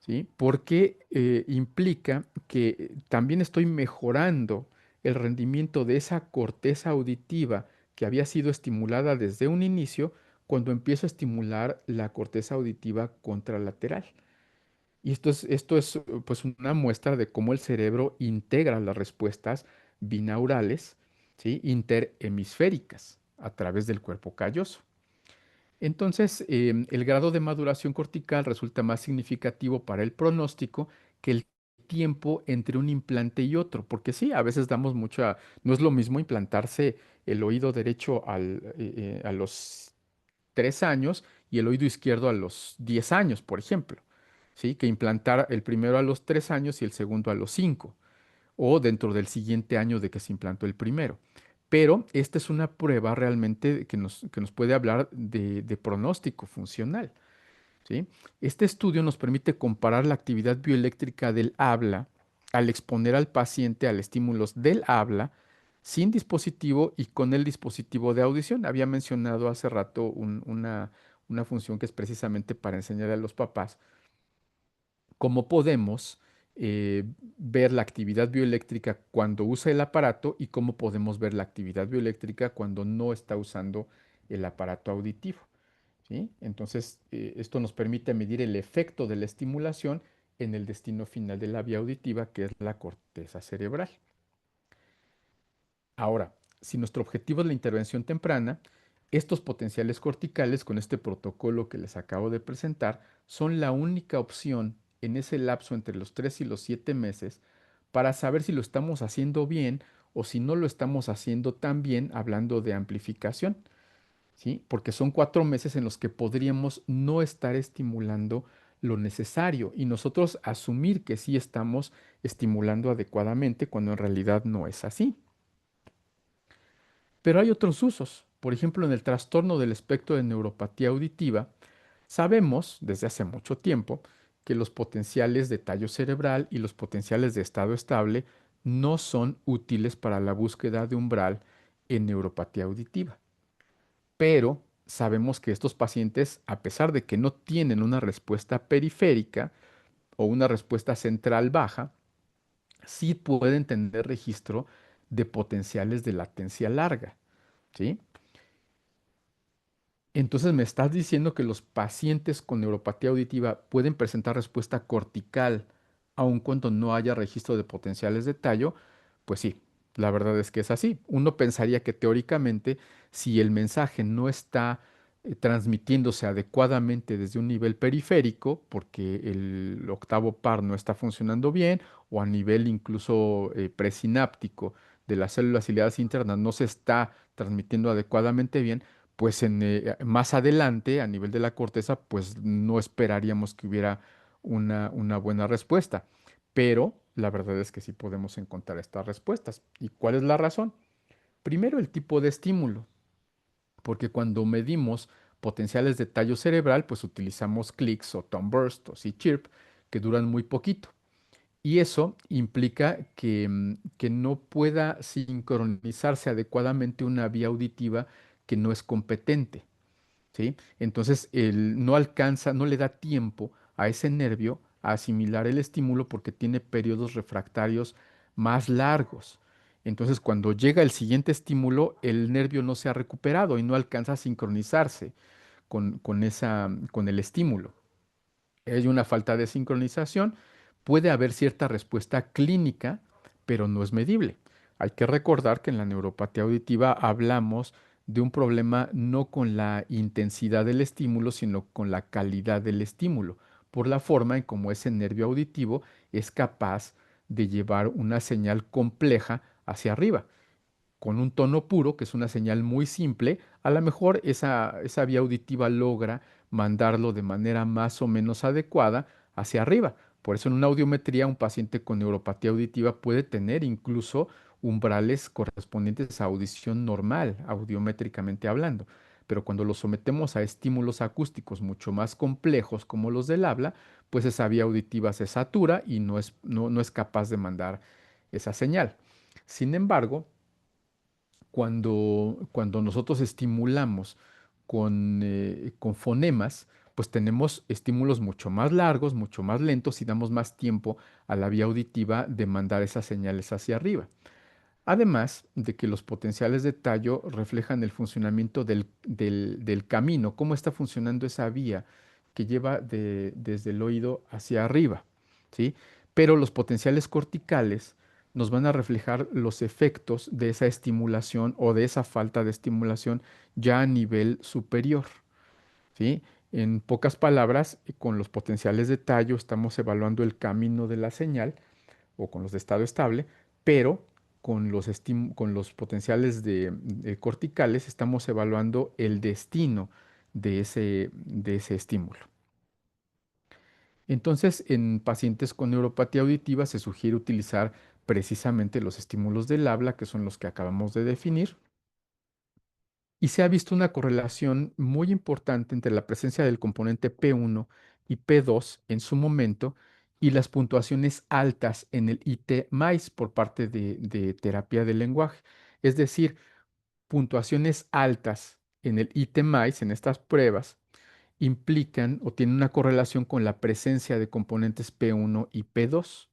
¿Sí? Porque implica que también estoy mejorando el rendimiento de esa corteza auditiva que había sido estimulada desde un inicio cuando empiezo a estimular la corteza auditiva contralateral. Y esto es pues una muestra de cómo el cerebro integra las respuestas binaurales, ¿sí? Interhemisféricas a través del cuerpo calloso. Entonces, el grado de maduración cortical resulta más significativo para el pronóstico que el tiempo entre un implante y otro, porque sí, a veces damos mucha, no es lo mismo implantarse el oído derecho a los 3 años y el oído izquierdo a los 10 años, por ejemplo, ¿sí? Que implantar el primero a los 3 años y el segundo a los 5 o dentro del siguiente año de que se implantó el primero. Pero esta es una prueba realmente que nos puede hablar de pronóstico funcional, ¿sí? Este estudio nos permite comparar la actividad bioeléctrica del habla al exponer al paciente a estímulos del habla sin dispositivo y con el dispositivo de audición. Había mencionado hace rato una función que es precisamente para enseñar a los papás cómo podemos eh, ver la actividad bioeléctrica cuando usa el aparato y cómo podemos ver la actividad bioeléctrica cuando no está usando el aparato auditivo. ¿Sí? Entonces, esto nos permite medir el efecto de la estimulación en el destino final de la vía auditiva, que es la corteza cerebral. Ahora, si nuestro objetivo es la intervención temprana, estos potenciales corticales con este protocolo que les acabo de presentar son la única opción en ese lapso entre los 3 y los 7 meses para saber si lo estamos haciendo bien o si no lo estamos haciendo tan bien hablando de amplificación, ¿sí? Porque son 4 meses en los que podríamos no estar estimulando lo necesario y nosotros asumir que sí estamos estimulando adecuadamente cuando en realidad no es así. Pero hay otros usos. Por ejemplo, en el trastorno del espectro de neuropatía auditiva, sabemos desde hace mucho tiempo que los potenciales de tallo cerebral y los potenciales de estado estable no son útiles para la búsqueda de umbral en neuropatía auditiva. Pero sabemos que estos pacientes, a pesar de que no tienen una respuesta periférica o una respuesta central baja, sí pueden tener registro de potenciales de latencia larga, ¿sí? Entonces, ¿me estás diciendo que los pacientes con neuropatía auditiva pueden presentar respuesta cortical aun cuando no haya registro de potenciales de tallo? Pues sí, la verdad es que es así. Uno pensaría que teóricamente, si el mensaje no está transmitiéndose adecuadamente desde un nivel periférico, porque el octavo par no está funcionando bien, o a nivel incluso presináptico de las células ciliadas internas no se está transmitiendo adecuadamente bien, pues más adelante, a nivel de la corteza, pues no esperaríamos que hubiera una buena respuesta. Pero la verdad es que sí podemos encontrar estas respuestas. ¿Y cuál es la razón? Primero, el tipo de estímulo, porque cuando medimos potenciales de tallo cerebral, pues utilizamos clicks o tone burst o C-chirp, que duran muy poquito. Y eso implica que no pueda sincronizarse adecuadamente una vía auditiva que no es competente. ¿Sí? Entonces, él no alcanza, no le da tiempo a ese nervio a asimilar el estímulo porque tiene periodos refractarios más largos. Entonces, cuando llega el siguiente estímulo, el nervio no se ha recuperado y no alcanza a sincronizarse con el estímulo. Hay una falta de sincronización, puede haber cierta respuesta clínica, pero no es medible. Hay que recordar que en la neuropatía auditiva hablamos de un problema no con la intensidad del estímulo, sino con la calidad del estímulo, por la forma en cómo ese nervio auditivo es capaz de llevar una señal compleja hacia arriba con un tono puro, que es una señal muy simple, a lo mejor esa vía auditiva logra mandarlo de manera más o menos adecuada hacia arriba. Por eso en una audiometría un paciente con neuropatía auditiva puede tener incluso umbrales correspondientes a audición normal, audiométricamente hablando. Pero cuando lo sometemos a estímulos acústicos mucho más complejos como los del habla, pues esa vía auditiva se satura y no es capaz de mandar esa señal. Sin embargo, cuando nosotros estimulamos con fonemas, pues tenemos estímulos mucho más largos, mucho más lentos y damos más tiempo a la vía auditiva de mandar esas señales hacia arriba. Además de que los potenciales de tallo reflejan el funcionamiento del camino, cómo está funcionando esa vía que lleva desde el oído hacia arriba, ¿sí? Pero los potenciales corticales nos van a reflejar los efectos de esa estimulación o de esa falta de estimulación ya a nivel superior, ¿sí? En pocas palabras, con los potenciales de tallo estamos evaluando el camino de la señal o con los de estado estable, pero con los potenciales de corticales estamos evaluando el destino de ese estímulo. Entonces, en pacientes con neuropatía auditiva se sugiere utilizar precisamente los estímulos del habla, que son los que acabamos de definir, y se ha visto una correlación muy importante entre la presencia del componente P1 y P2 en su momento y las puntuaciones altas en el IT-MAIS por parte de terapia del lenguaje. Es decir, puntuaciones altas en el IT-MAIS, en estas pruebas, implican o tienen una correlación con la presencia de componentes P1 y P2.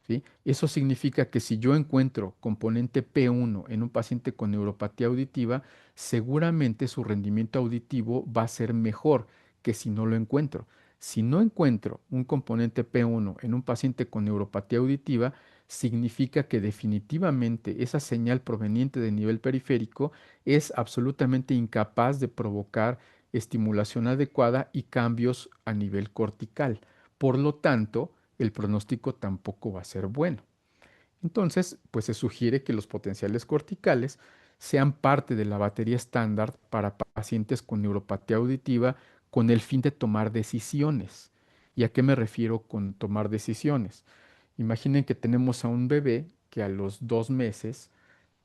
¿Sí? Eso significa que si yo encuentro componente P1 en un paciente con neuropatía auditiva, seguramente su rendimiento auditivo va a ser mejor que si no lo encuentro. Si no encuentro un componente P1 en un paciente con neuropatía auditiva, significa que definitivamente esa señal proveniente del nivel periférico es absolutamente incapaz de provocar estimulación adecuada y cambios a nivel cortical. Por lo tanto, el pronóstico tampoco va a ser bueno. Entonces, pues se sugiere que los potenciales corticales sean parte de la batería estándar para pacientes con neuropatía auditiva con el fin de tomar decisiones. ¿Y a qué me refiero con tomar decisiones? Imaginen que tenemos a un bebé que a los 2 meses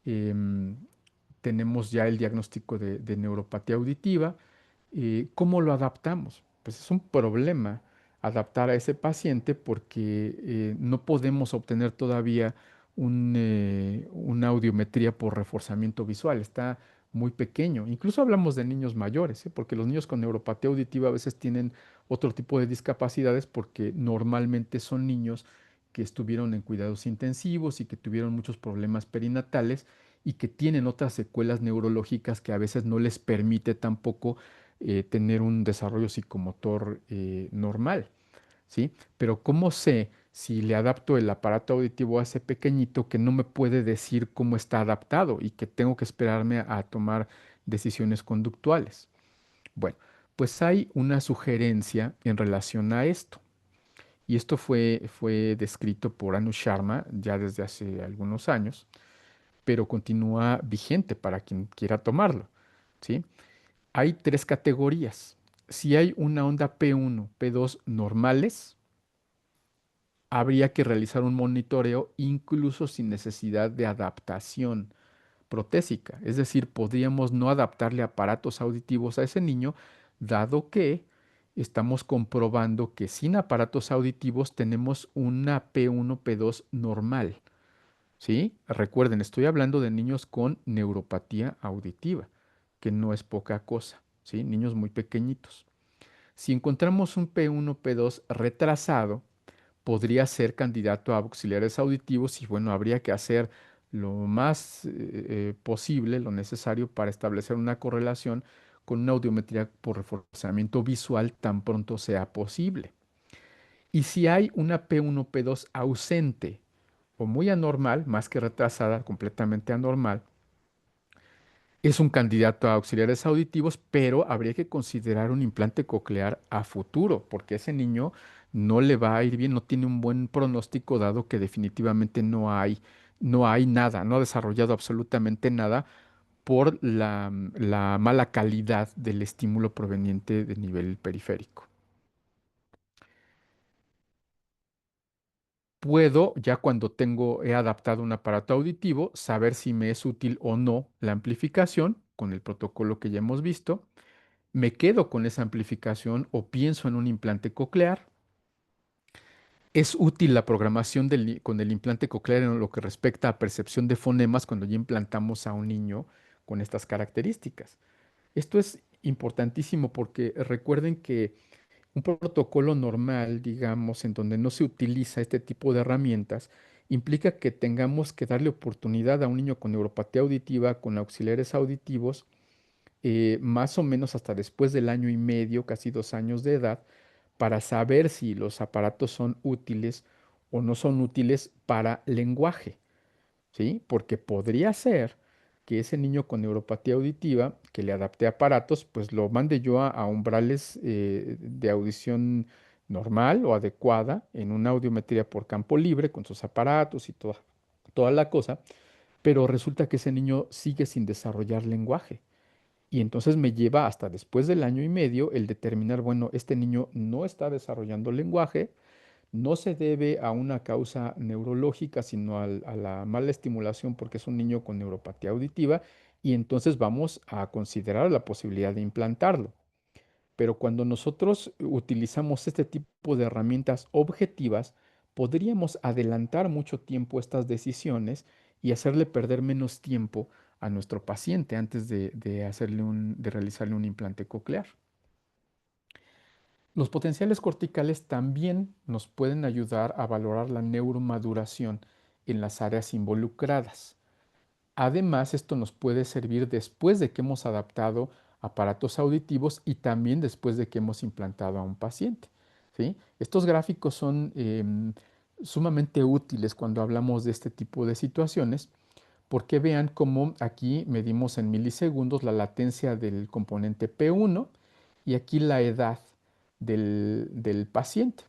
em, tenemos ya el diagnóstico de neuropatía auditiva. ¿Cómo lo adaptamos? Pues es un problema adaptar a ese paciente porque no podemos obtener todavía una audiometría por reforzamiento visual, está muy pequeño. Incluso hablamos de niños mayores, ¿eh? Porque los niños con neuropatía auditiva a veces tienen otro tipo de discapacidades porque normalmente son niños que estuvieron en cuidados intensivos y que tuvieron muchos problemas perinatales y que tienen otras secuelas neurológicas que a veces no les permite tampoco tener un desarrollo psicomotor normal, ¿sí? Pero ¿cómo sé si le adapto el aparato auditivo a ese pequeñito que no me puede decir cómo está adaptado y que tengo que esperarme a tomar decisiones conductuales? Bueno, pues hay una sugerencia en relación a esto. Y esto fue descrito por Anu Sharma ya desde hace algunos años, pero continúa vigente para quien quiera tomarlo, ¿sí? Hay tres categorías. Si hay una onda P1, P2 normales, habría que realizar un monitoreo incluso sin necesidad de adaptación protésica. Es decir, podríamos no adaptarle aparatos auditivos a ese niño, dado que estamos comprobando que sin aparatos auditivos tenemos una P1, P2 normal. ¿Sí? Recuerden, estoy hablando de niños con neuropatía auditiva, que no es poca cosa, ¿sí? Niños muy pequeñitos. Si encontramos un P1, P2 retrasado, podría ser candidato a auxiliares auditivos y bueno, habría que hacer lo más posible, lo necesario para establecer una correlación con una audiometría por reforzamiento visual tan pronto sea posible. Y si hay una P1, P2 ausente o muy anormal, más que retrasada, completamente anormal, es un candidato a auxiliares auditivos, pero habría que considerar un implante coclear a futuro, porque ese niño no le va a ir bien, no tiene un buen pronóstico, dado que definitivamente no hay nada, no ha desarrollado absolutamente nada por la mala calidad del estímulo proveniente del nivel periférico. Puedo, ya cuando he adaptado un aparato auditivo, saber si me es útil o no la amplificación con el protocolo que ya hemos visto. Me quedo con esa amplificación o pienso en un implante coclear. Es útil la programación con el implante coclear en lo que respecta a percepción de fonemas cuando ya implantamos a un niño con estas características. Esto es importantísimo porque recuerden que un protocolo normal, digamos, en donde no se utiliza este tipo de herramientas, implica que tengamos que darle oportunidad a un niño con neuropatía auditiva, con auxiliares auditivos, más o menos hasta después del año y medio, casi 2 años de edad, para saber si los aparatos son útiles o no son útiles para lenguaje. ¿Sí? Porque podría ser que ese niño con neuropatía auditiva, que le adapté aparatos, pues lo mande yo a umbrales de audición normal o adecuada en una audiometría por campo libre con sus aparatos y toda la cosa, pero resulta que ese niño sigue sin desarrollar lenguaje. Y entonces me lleva hasta después del año y medio el determinar, bueno, este niño no está desarrollando lenguaje, no se debe a una causa neurológica, sino a la mala estimulación porque es un niño con neuropatía auditiva y entonces vamos a considerar la posibilidad de implantarlo. Pero cuando nosotros utilizamos este tipo de herramientas objetivas, podríamos adelantar mucho tiempo estas decisiones y hacerle perder menos tiempo a nuestro paciente antes de realizarle un implante coclear. Los potenciales corticales también nos pueden ayudar a valorar la neuromaduración en las áreas involucradas. Además, esto nos puede servir después de que hemos adaptado aparatos auditivos y también después de que hemos implantado a un paciente. ¿Sí? Estos gráficos son sumamente útiles cuando hablamos de este tipo de situaciones porque vean cómo aquí medimos en milisegundos la latencia del componente P1 y aquí la edad del paciente.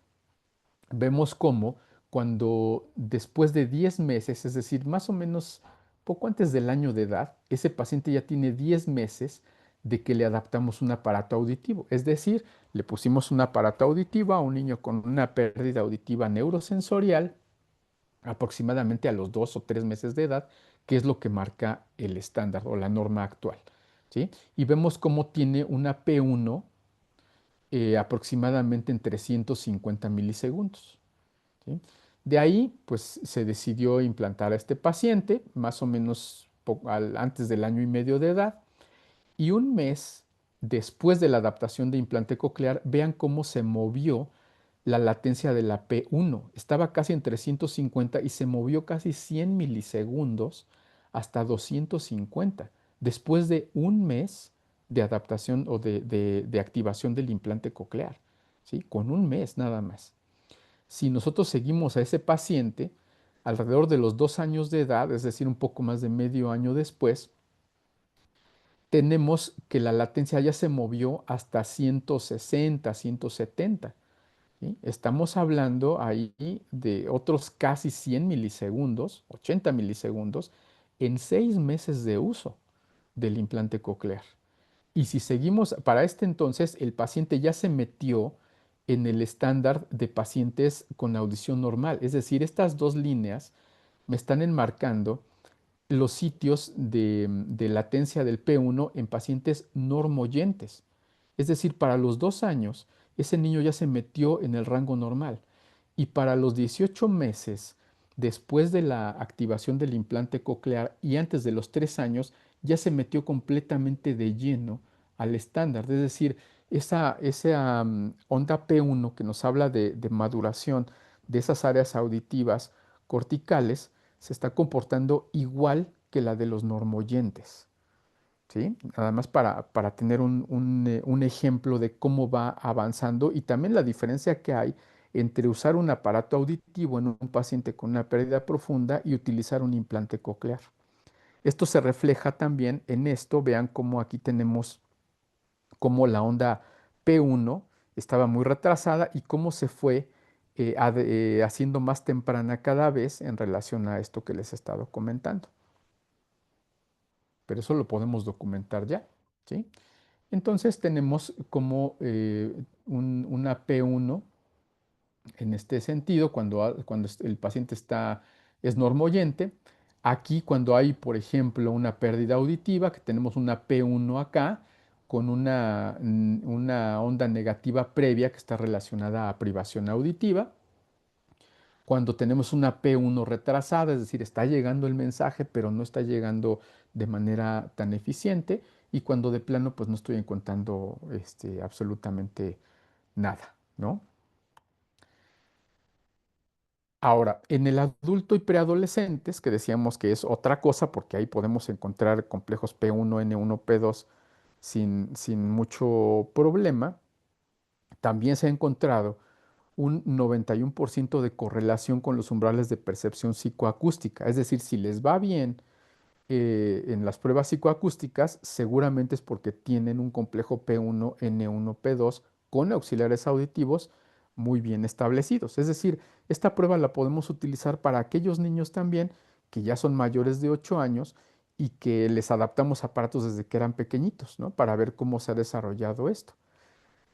Vemos cómo cuando después de 10 meses, es decir, más o menos poco antes del año de edad, ese paciente ya tiene 10 meses de que le adaptamos un aparato auditivo. Es decir, le pusimos un aparato auditivo a un niño con una pérdida auditiva neurosensorial aproximadamente a los 2 o 3 meses de edad, que es lo que marca el estándar o la norma actual. ¿Sí? Y vemos cómo tiene una P1 aproximadamente en 350 milisegundos. ¿Sí? De ahí, pues se decidió implantar a este paciente, más o menos antes del año y medio de edad, y un mes después de la adaptación de implante coclear, vean cómo se movió la latencia de la P1. Estaba casi en 350 y se movió casi 100 milisegundos hasta 250, después de un mes de adaptación o de activación del implante coclear. ¿Sí? Con un mes nada más. Si nosotros seguimos a ese paciente, alrededor de los 2 años de edad, es decir, un poco más de medio año después, tenemos que la latencia ya se movió hasta 160, 170. ¿Sí? Estamos hablando ahí de otros casi 100 milisegundos, 80 milisegundos, en 6 meses de uso del implante coclear. Y si seguimos, para este entonces, el paciente ya se metió en el estándar de pacientes con audición normal. Es decir, estas dos líneas me están enmarcando los sitios de latencia del P1 en pacientes normoyentes. Es decir, para los 2 años, ese niño ya se metió en el rango normal. Y para los 18 meses, después de la activación del implante coclear y antes de los 3 años, ya se metió completamente de lleno al estándar. Es decir, esa onda P1 que nos habla de maduración de esas áreas auditivas corticales, se está comportando igual que la de los normoyentes. ¿Sí? Nada más para tener un ejemplo de cómo va avanzando y también la diferencia que hay entre usar un aparato auditivo en un paciente con una pérdida profunda y utilizar un implante coclear. Esto se refleja también en esto. Vean cómo aquí tenemos cómo la onda P1 estaba muy retrasada y cómo se fue haciendo más temprana cada vez en relación a esto que les he estado comentando. pero eso lo podemos documentar ya, ¿sí? Entonces tenemos como una P1 en este sentido, cuando el paciente es normoyente. Aquí cuando hay, por ejemplo, una pérdida auditiva, que tenemos una P1 acá, con una onda negativa previa que está relacionada a privación auditiva. Cuando tenemos una P1 retrasada, es decir, está llegando el mensaje, pero no está llegando de manera tan eficiente. Y cuando de plano, pues no estoy encontrando absolutamente nada, ¿no? Ahora, en el adulto y preadolescentes, que decíamos que es otra cosa, porque ahí podemos encontrar complejos P1, N1, P2 sin mucho problema, también se ha encontrado un 91% de correlación con los umbrales de percepción psicoacústica. Es decir, si les va bien en las pruebas psicoacústicas, seguramente es porque tienen un complejo P1, N1, P2 con auxiliares auditivos muy bien establecidos. Es decir, esta prueba la podemos utilizar para aquellos niños también que ya son mayores de 8 años y que les adaptamos aparatos desde que eran pequeñitos, ¿no? Para ver cómo se ha desarrollado esto.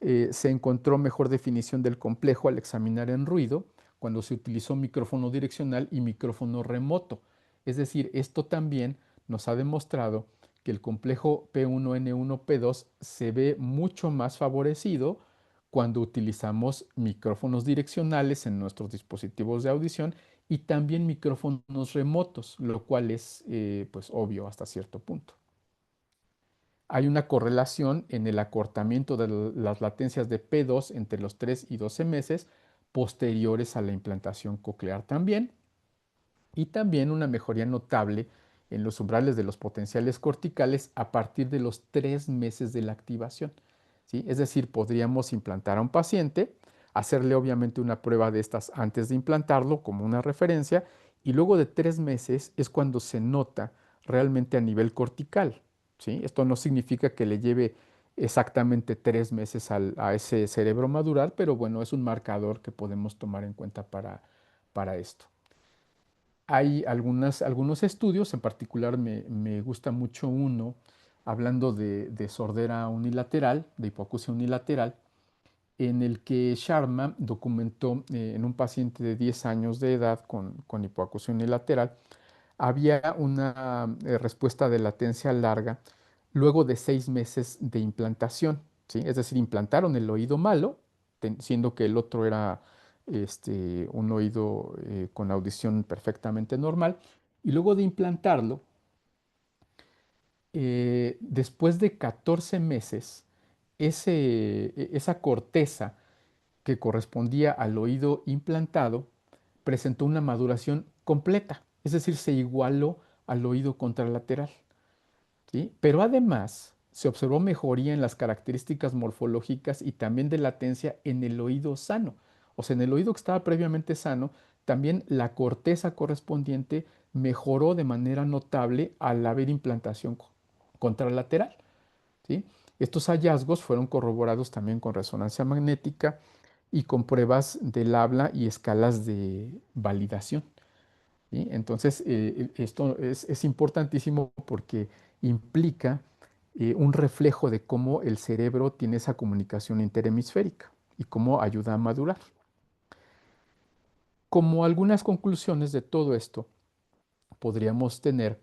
Se encontró mejor definición del complejo al examinar en ruido cuando se utilizó micrófono direccional y micrófono remoto. Es decir, esto también nos ha demostrado que el complejo P1N1P2 se ve mucho más favorecido cuando utilizamos micrófonos direccionales en nuestros dispositivos de audición y también micrófonos remotos, lo cual es pues obvio hasta cierto punto. Hay una correlación en el acortamiento de las latencias de P2 entre los 3 y 12 meses posteriores a la implantación coclear también, y también una mejoría notable en los umbrales de los potenciales corticales a partir de los 3 meses de la activación, ¿sí? Es decir, podríamos implantar a un paciente, hacerle obviamente una prueba de estas antes de implantarlo como una referencia, y luego de 3 meses es cuando se nota realmente a nivel cortical, ¿sí? Esto no significa que le lleve exactamente 3 meses a ese cerebro madurar, pero bueno, es un marcador que podemos tomar en cuenta para esto. Hay algunos estudios, en particular me gusta mucho uno hablando de sordera unilateral, de hipoacusia unilateral, en el que Sharma documentó en un paciente de 10 años de edad con hipoacusia unilateral, había una respuesta de latencia larga luego de 6 meses de implantación, ¿sí? Es decir, implantaron el oído malo, siendo que el otro era un oído con audición perfectamente normal, y luego de implantarlo, después de 14 meses, esa corteza que correspondía al oído implantado presentó una maduración completa, es decir, se igualó al oído contralateral, ¿sí? Pero además se observó mejoría en las características morfológicas y también de latencia en el oído sano. O sea, en el oído que estaba previamente sano, también la corteza correspondiente mejoró de manera notable al haber implantación contralateral, ¿sí? Estos hallazgos fueron corroborados también con resonancia magnética y con pruebas del habla y escalas de validación, ¿sí? Entonces, esto es importantísimo porque implica un reflejo de cómo el cerebro tiene esa comunicación interhemisférica y cómo ayuda a madurar. Como algunas conclusiones de todo esto, podríamos tener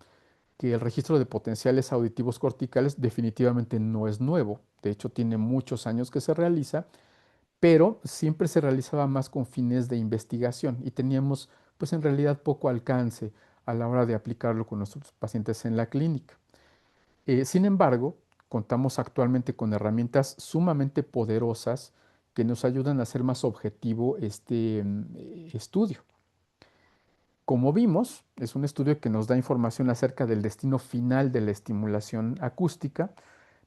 que el registro de potenciales auditivos corticales definitivamente no es nuevo. De hecho, tiene muchos años que se realiza, pero siempre se realizaba más con fines de investigación y teníamos pues en realidad poco alcance a la hora de aplicarlo con nuestros pacientes en la clínica. Sin embargo, contamos actualmente con herramientas sumamente poderosas que nos ayudan a hacer más objetivo este estudio. Como vimos, es un estudio que nos da información acerca del destino final de la estimulación acústica.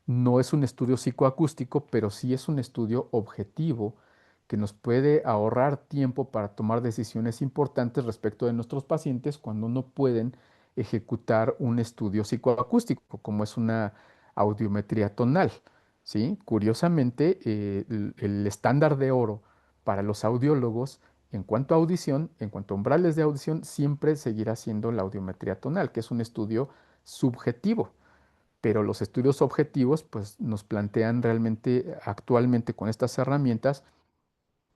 No es un estudio psicoacústico, pero sí es un estudio objetivo que nos puede ahorrar tiempo para tomar decisiones importantes respecto de nuestros pacientes cuando no pueden ejecutar un estudio psicoacústico, como es una audiometría tonal, ¿sí? Curiosamente, el estándar de oro para los audiólogos en cuanto a audición, en cuanto a umbrales de audición, siempre seguirá siendo la audiometría tonal, que es un estudio subjetivo. pero los estudios objetivos pues nos plantean realmente actualmente con estas herramientas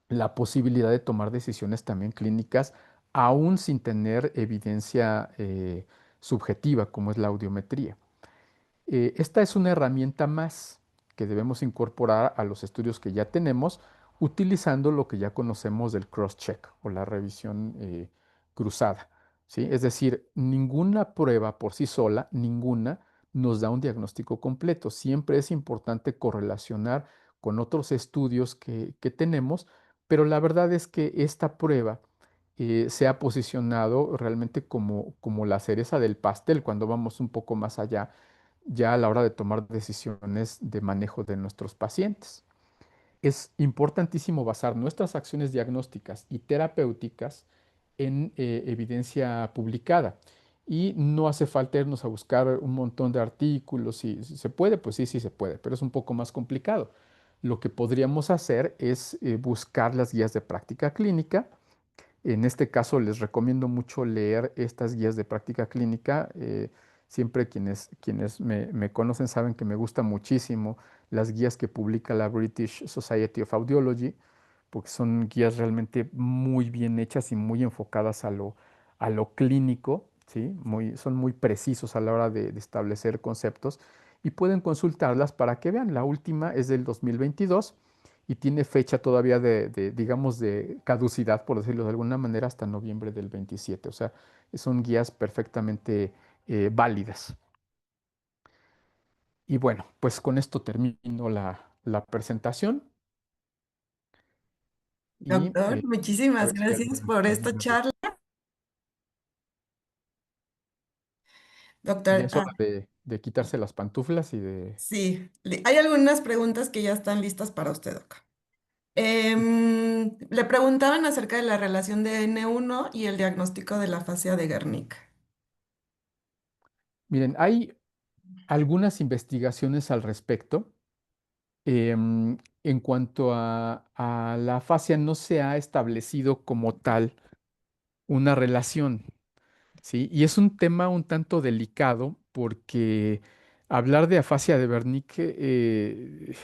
la posibilidad de tomar decisiones también clínicas, aún sin tener evidencia subjetiva, como es la audiometría. Esta es una herramienta más que debemos incorporar a los estudios que ya tenemos, utilizando lo que ya conocemos del cross-check o la revisión cruzada, ¿sí? Es decir, ninguna prueba por sí sola, ninguna, nos da un diagnóstico completo. Siempre es importante correlacionar con otros estudios que tenemos, pero la verdad es que esta prueba se ha posicionado realmente como la cereza del pastel cuando vamos un poco más allá ya a la hora de tomar decisiones de manejo de nuestros pacientes. Es importantísimo basar nuestras acciones diagnósticas y terapéuticas en evidencia publicada. Y no hace falta irnos a buscar un montón de artículos. Si se puede, pues sí, sí se puede, pero es un poco más complicado. Lo que podríamos hacer es buscar las guías de práctica clínica. En este caso les recomiendo mucho leer estas guías de práctica clínica. Siempre quienes me conocen saben que me gusta muchísimo las guías que publica la British Society of Audiology, porque son guías realmente muy bien hechas y muy enfocadas a lo clínico, ¿sí? Son muy precisos a la hora de establecer conceptos y pueden consultarlas para que vean. La última es del 2022 y tiene fecha todavía digamos, de caducidad, por decirlo de alguna manera, hasta noviembre del 27. O sea, son guías perfectamente válidas. Y bueno, pues con esto termino la presentación y Doctor, a muchísimas ver si gracias por esta alguna duda. charla. Ya Doctor, es hora de quitarse las pantuflas y de... sí, hay algunas preguntas que ya están listas para usted, doctor. Le preguntaban acerca de la relación de N1 y el diagnóstico de la afasia de Guernica. Miren, hay algunas investigaciones al respecto. En cuanto a la afasia, no se ha establecido como tal una relación, ¿sí? Y es un tema un tanto delicado porque hablar de afasia de Wernicke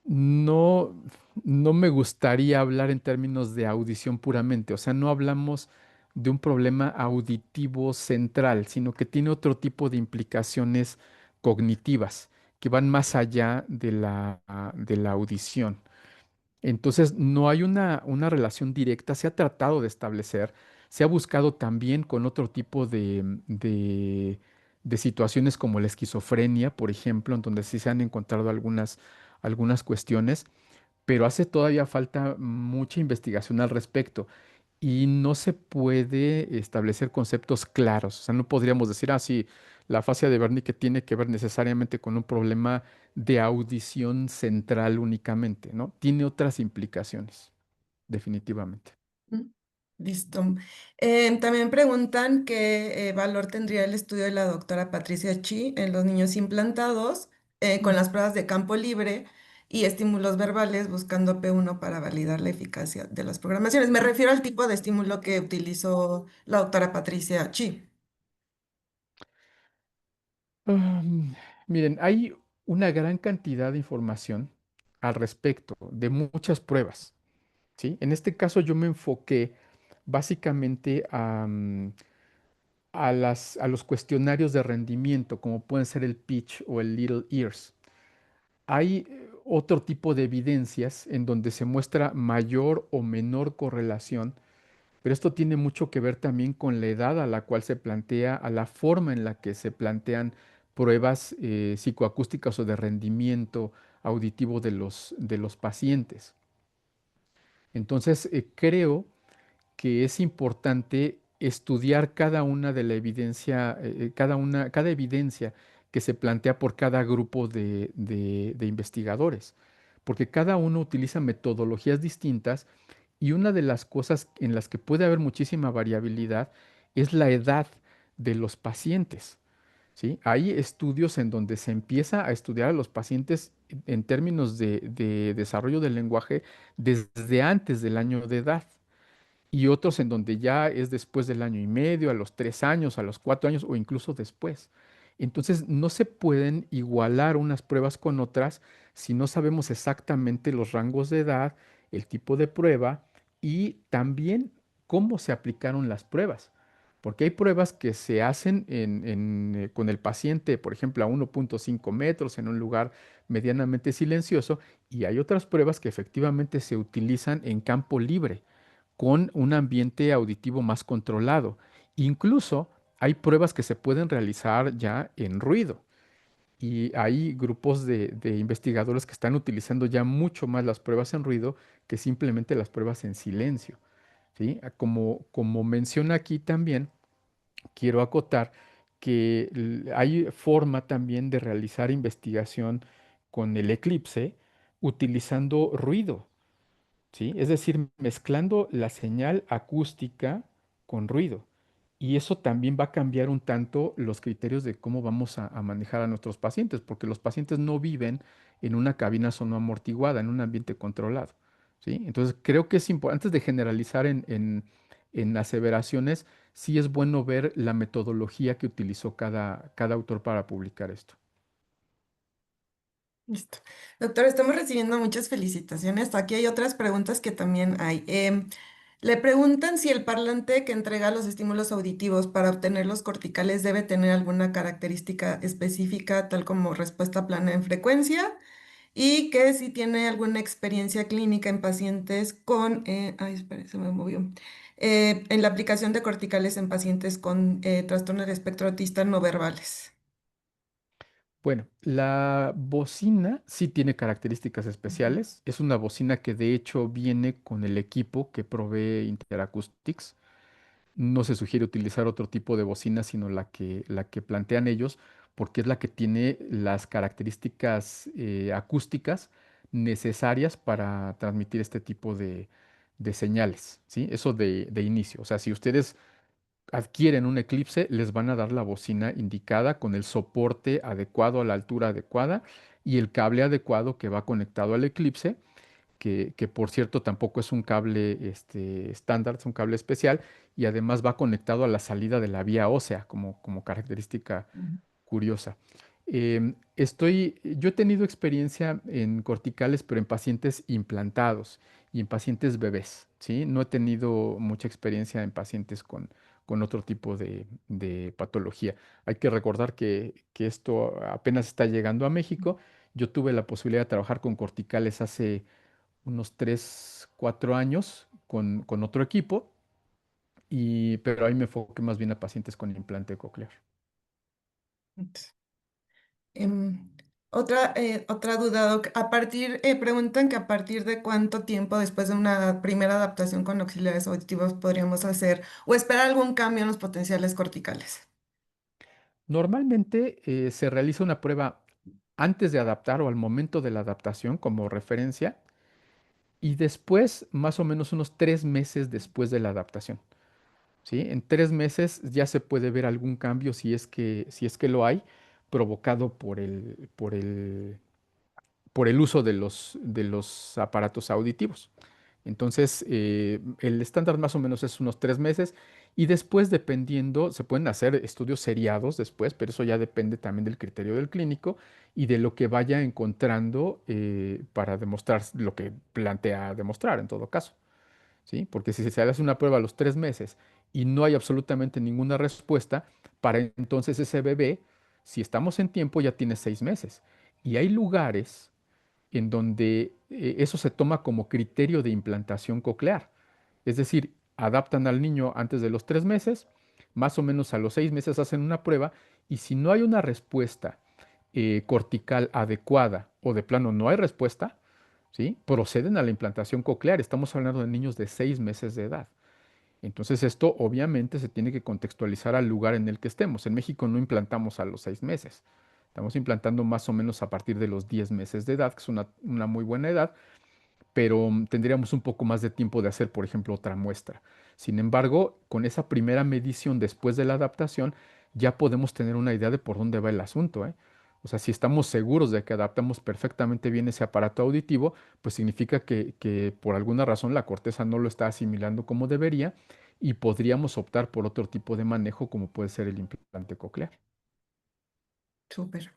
no, no me gustaría hablar en términos de audición puramente, o sea, no hablamos de un problema auditivo central, sino que tiene otro tipo de implicaciones cognitivas que van más allá de la audición. Entonces, no hay una relación directa, se ha tratado de establecer, se ha buscado también con otro tipo de situaciones como la esquizofrenia, por ejemplo, en donde sí se han encontrado algunas cuestiones, pero hace todavía falta mucha investigación al respecto y no se puede establecer conceptos claros. O sea, no podríamos decir, ah, sí, la fascia de Wernicke tiene que ver necesariamente con un problema de audición central únicamente, ¿no? Tiene otras implicaciones, definitivamente. Mm, listo. También preguntan qué valor tendría el estudio de la doctora Patricia Chi en los niños implantados con las pruebas de campo libre y estímulos verbales buscando P1 para validar la eficacia de las programaciones. Me refiero al tipo de estímulo que utilizó la doctora Patricia Chi. Um, Miren, hay una gran cantidad de información al respecto de muchas pruebas, ¿sí? En este caso yo me enfoqué básicamente a los cuestionarios de rendimiento, como pueden ser el Pitch o el Little Ears. Hay otro tipo de evidencias en donde se muestra mayor o menor correlación, pero esto tiene mucho que ver también con la edad a la cual se plantea, a la forma en la que se plantean pruebas psicoacústicas o de rendimiento auditivo de los pacientes. Entonces, creo que es importante estudiar cada una de la evidencia, cada evidencia que se plantea por cada grupo de investigadores, porque cada uno utiliza metodologías distintas y una de las cosas en las que puede haber muchísima variabilidad es la edad de los pacientes. ¿Sí? Hay estudios en donde se empieza a estudiar a los pacientes en términos de desarrollo del lenguaje desde antes del año de edad y otros en donde ya es después del año y medio, a los 3 años, a los 4 años o incluso después. Entonces, no se pueden igualar unas pruebas con otras si no sabemos exactamente los rangos de edad, el tipo de prueba y también cómo se aplicaron las pruebas. Porque hay pruebas que se hacen con el paciente, por ejemplo, a 1,5 metros en un lugar medianamente silencioso, y hay otras pruebas que efectivamente se utilizan en campo libre, con un ambiente auditivo más controlado. Incluso hay pruebas que se pueden realizar ya en ruido. Y hay grupos de investigadores que están utilizando ya mucho más las pruebas en ruido que simplemente las pruebas en silencio. ¿Sí? Como menciona aquí también, quiero acotar que hay forma también de realizar investigación con el eclipse utilizando ruido. ¿Sí? Es decir, mezclando la señal acústica con ruido. Y eso también va a cambiar un tanto los criterios de cómo vamos a manejar a nuestros pacientes, porque los pacientes no viven en una cabina sonoamortiguada, en un ambiente controlado. ¿Sí? Entonces, creo que es importante, antes de generalizar en aseveraciones, sí es bueno ver la metodología que utilizó cada autor para publicar esto. Listo. Doctor, estamos recibiendo muchas felicitaciones. Aquí hay otras preguntas que también hay. Le preguntan si el parlante que entrega los estímulos auditivos para obtener los corticales debe tener alguna característica específica, tal como respuesta plana en frecuencia, y que si tiene alguna experiencia clínica en pacientes con, ay, espere, se me movió, en la aplicación de corticales en pacientes con trastorno de espectro autista no verbales. Bueno, la bocina sí tiene características Ujú. especiales. Es una bocina que de hecho viene con el equipo que provee Interacoustics. No se sugiere utilizar otro tipo de bocina, sino la que plantean ellos, porque es la que tiene las características acústicas necesarias para transmitir este tipo de señales, ¿sí? Eso de inicio. O sea, si ustedes adquieren un Eclipse, les van a dar la bocina indicada con el soporte adecuado a la altura adecuada y el cable adecuado que va conectado al Eclipse, que por cierto tampoco es un cable estándar, es un cable especial y además va conectado a la salida de la vía ósea como característica curiosa. Yo he tenido experiencia en corticales, pero en pacientes implantados y en pacientes bebés, ¿sí? No he tenido mucha experiencia en pacientes con otro tipo de patología. Hay que recordar que esto apenas está llegando a México. Yo tuve la posibilidad de trabajar con corticales hace unos 3 4 años con otro equipo, pero ahí me enfoqué más bien a pacientes con implante coclear. Em, otra duda, Doc. Preguntan que a partir de cuánto tiempo después de una primera adaptación con auxiliares auditivos podríamos hacer o esperar algún cambio en los potenciales corticales. Normalmente se realiza una prueba antes de adaptar o al momento de la adaptación como referencia y después más o menos unos 3 meses después de la adaptación. ¿Sí? En 3 meses ya se puede ver algún cambio si es que lo hay, provocado por el uso de los aparatos auditivos. Entonces, el estándar más o menos es unos 3 meses y después, dependiendo, se pueden hacer estudios seriados después, pero eso ya depende también del criterio del clínico y de lo que vaya encontrando para demostrar lo que plantea demostrar en todo caso. ¿Sí? Porque si se hace una prueba a los 3 meses y no hay absolutamente ninguna respuesta, para entonces ese bebé, si estamos en tiempo, ya tiene 6 meses. Y hay lugares en donde eso se toma como criterio de implantación coclear. Es decir, adaptan al niño antes de los 3 meses, más o menos a los 6 meses hacen una prueba y si no hay una respuesta cortical adecuada o de plano no hay respuesta, ¿sí? Proceden a la implantación coclear. Estamos hablando de niños de 6 meses de edad. Entonces esto obviamente se tiene que contextualizar al lugar en el que estemos. En México no implantamos a los 6 meses. Estamos implantando más o menos a partir de los 10 meses de edad, que es una muy buena edad, pero tendríamos un poco más de tiempo de hacer, por ejemplo, otra muestra. Sin embargo, con esa primera medición después de la adaptación, ya podemos tener una idea de por dónde va el asunto, ¿eh? O sea, si estamos seguros de que adaptamos perfectamente bien ese aparato auditivo, pues significa que por alguna razón la corteza no lo está asimilando como debería y podríamos optar por otro tipo de manejo como puede ser el implante coclear. Súper.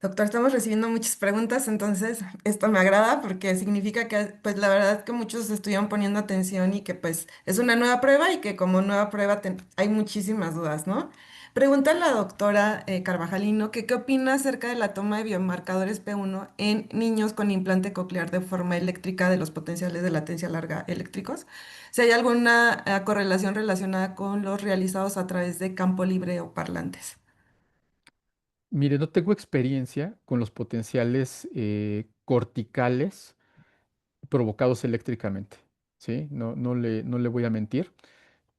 Doctor, estamos recibiendo muchas preguntas, entonces esto me agrada porque significa que, pues la verdad es que muchos estuvieron poniendo atención y que pues es una nueva prueba y que como nueva prueba hay muchísimas dudas, ¿no? Pregunta a la doctora Carvajalino que qué opina acerca de la toma de biomarcadores P1 en niños con implante coclear de forma eléctrica de los potenciales de latencia larga eléctricos. Si hay alguna correlación relacionada con los realizados a través de campo libre o parlantes. Mire, no tengo experiencia con los potenciales corticales provocados eléctricamente, ¿sí? No le voy a mentir.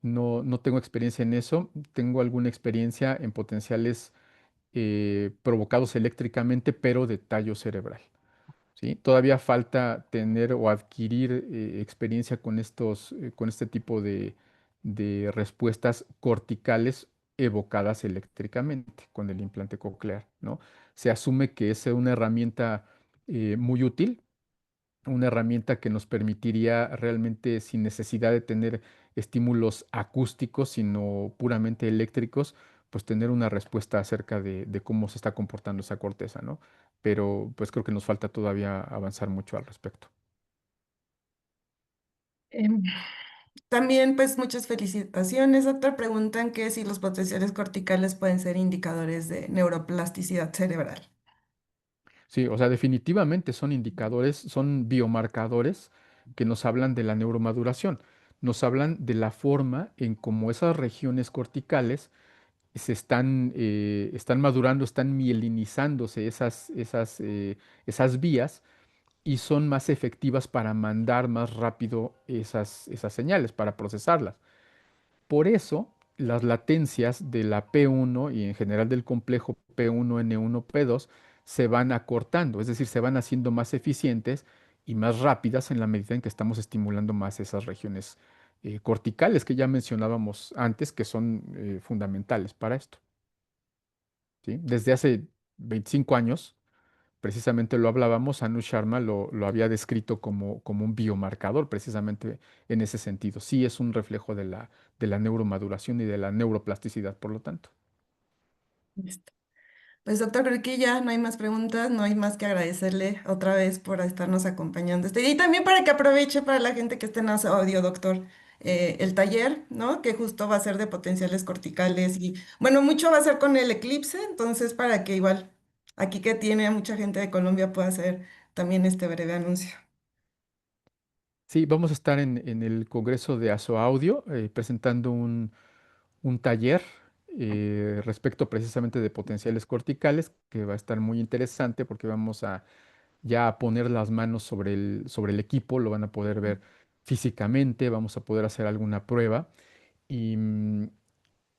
No tengo experiencia en eso. Tengo alguna experiencia en potenciales provocados eléctricamente, pero de tallo cerebral. ¿Sí? Todavía falta tener o adquirir experiencia con este tipo de respuestas corticales evocadas eléctricamente con el implante coclear, ¿no? Se asume que es una herramienta muy útil, una herramienta que nos permitiría realmente, sin necesidad de tener estímulos acústicos, sino puramente eléctricos, pues tener una respuesta acerca de cómo se está comportando esa corteza, ¿no? Pero pues creo que nos falta todavía avanzar mucho al respecto. Em, También, pues, muchas felicitaciones, doctor. Preguntan que si los potenciales corticales pueden ser indicadores de neuroplasticidad cerebral. Sí, o sea, definitivamente son indicadores, son biomarcadores que nos hablan de la neuromaduración, nos hablan de la forma en cómo esas regiones corticales están madurando, están mielinizándose esas vías y son más efectivas para mandar más rápido esas señales, para procesarlas. Por eso, las latencias de la P1 y en general del complejo P1N1P2 se van acortando, es decir, se van haciendo más eficientes y más rápidas en la medida en que estamos estimulando más esas regiones corticales que ya mencionábamos antes, que son fundamentales para esto. ¿Sí? Desde hace 25 años, precisamente lo hablábamos, Anu Sharma lo había descrito como un biomarcador, precisamente en ese sentido. Sí es un reflejo de la neuromaduración y de la neuroplasticidad, por lo tanto. Listo. Pues, doctor, creo que ya no hay más preguntas, no hay más que agradecerle otra vez por estarnos acompañando este día. Y también para que aproveche para la gente que esté en audio, doctor, el taller, ¿no? Que justo va a ser de potenciales corticales y, bueno, mucho va a ser con el eclipse, entonces para que igual aquí que tiene a mucha gente de Colombia pueda hacer también este breve anuncio. Sí, vamos a estar en el Congreso de Aso Audio presentando un taller respecto precisamente de potenciales corticales, que va a estar muy interesante porque vamos a ya a poner las manos sobre el equipo, lo van a poder ver físicamente, vamos a poder hacer alguna prueba. Y,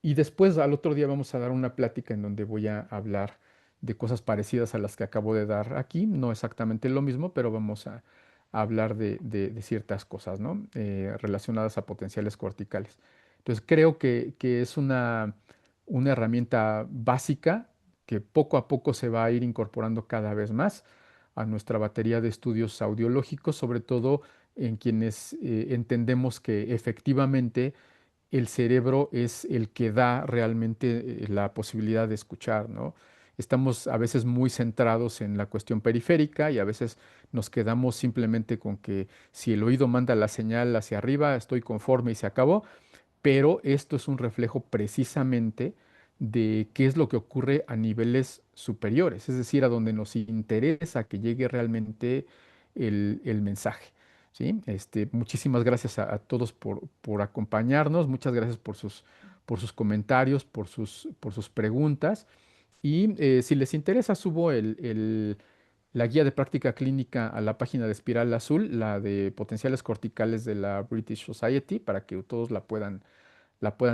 y después al otro día vamos a dar una plática en donde voy a hablar de cosas parecidas a las que acabo de dar aquí, no exactamente lo mismo, pero vamos a hablar de ciertas cosas, ¿no? Relacionadas a potenciales corticales. Entonces creo que es una herramienta básica que poco a poco se va a ir incorporando cada vez más a nuestra batería de estudios audiológicos, sobre todo en quienes entendemos que efectivamente el cerebro es el que da realmente la posibilidad de escuchar, ¿no? Estamos a veces muy centrados en la cuestión periférica y a veces nos quedamos simplemente con que si el oído manda la señal hacia arriba, estoy conforme y se acabó, pero esto es un reflejo precisamente de qué es lo que ocurre a niveles superiores, es decir, a donde nos interesa que llegue realmente el mensaje. ¿Sí? Muchísimas gracias a todos por acompañarnos, muchas gracias por sus comentarios, por sus preguntas. Y si les interesa, subo la guía de práctica clínica a la página de Espiral Azul, la de potenciales corticales de la British Society, para que todos la puedan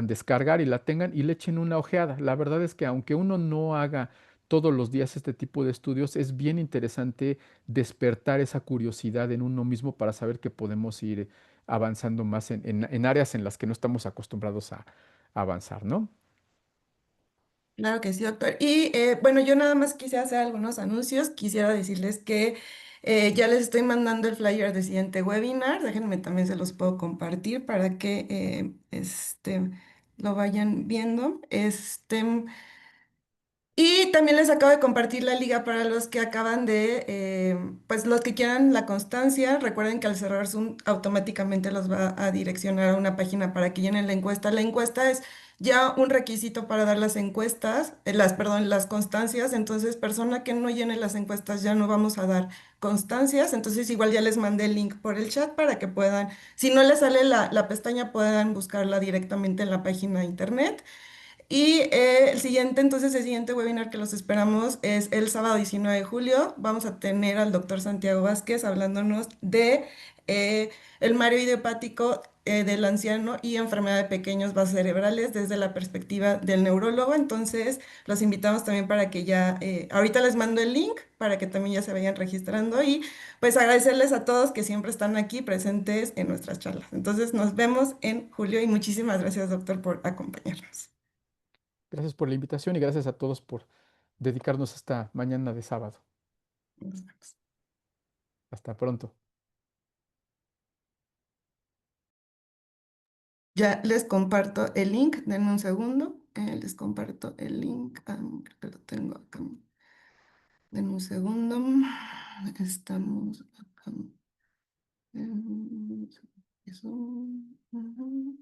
descargar y la tengan y le echen una ojeada. La verdad es que aunque uno no haga todos los días este tipo de estudios, es bien interesante despertar esa curiosidad en uno mismo para saber que podemos ir avanzando más en áreas en las que no estamos acostumbrados a avanzar, ¿no? Claro que sí, doctor. Y bueno, yo nada más quise hacer algunos anuncios. Quisiera decirles que ya les estoy mandando el flyer del siguiente webinar. Déjenme también se los puedo compartir para que lo vayan viendo. Y también les acabo de compartir la liga para los que acaban de, pues los que quieran la constancia. Recuerden que al cerrar Zoom automáticamente los va a direccionar a una página para que llenen la encuesta. La encuesta es ya un requisito para dar las encuestas, perdón, las constancias. Entonces, persona que no llene las encuestas ya no vamos a dar constancias. Entonces, igual ya les mandé el link por el chat para que puedan, si no les sale la pestaña, puedan buscarla directamente en la página de internet. Y el siguiente webinar que los esperamos es el sábado 19 de julio. Vamos a tener al doctor Santiago Vázquez hablándonos de el mareo idiopático del anciano y enfermedad de pequeños vasos cerebrales desde la perspectiva del neurólogo. Entonces, los invitamos también para que ya, ahorita les mando el link para que también ya se vayan registrando y pues agradecerles a todos que siempre están aquí presentes en nuestras charlas. Entonces, nos vemos en julio y muchísimas gracias, doctor, por acompañarnos. Gracias por la invitación y gracias a todos por dedicarnos esta mañana de sábado. Nos vemos. Hasta pronto. Ya les comparto el link, denme un segundo. Les comparto el link. Creo que lo tengo acá. Denme un segundo. Estamos acá. Eso. Ujú.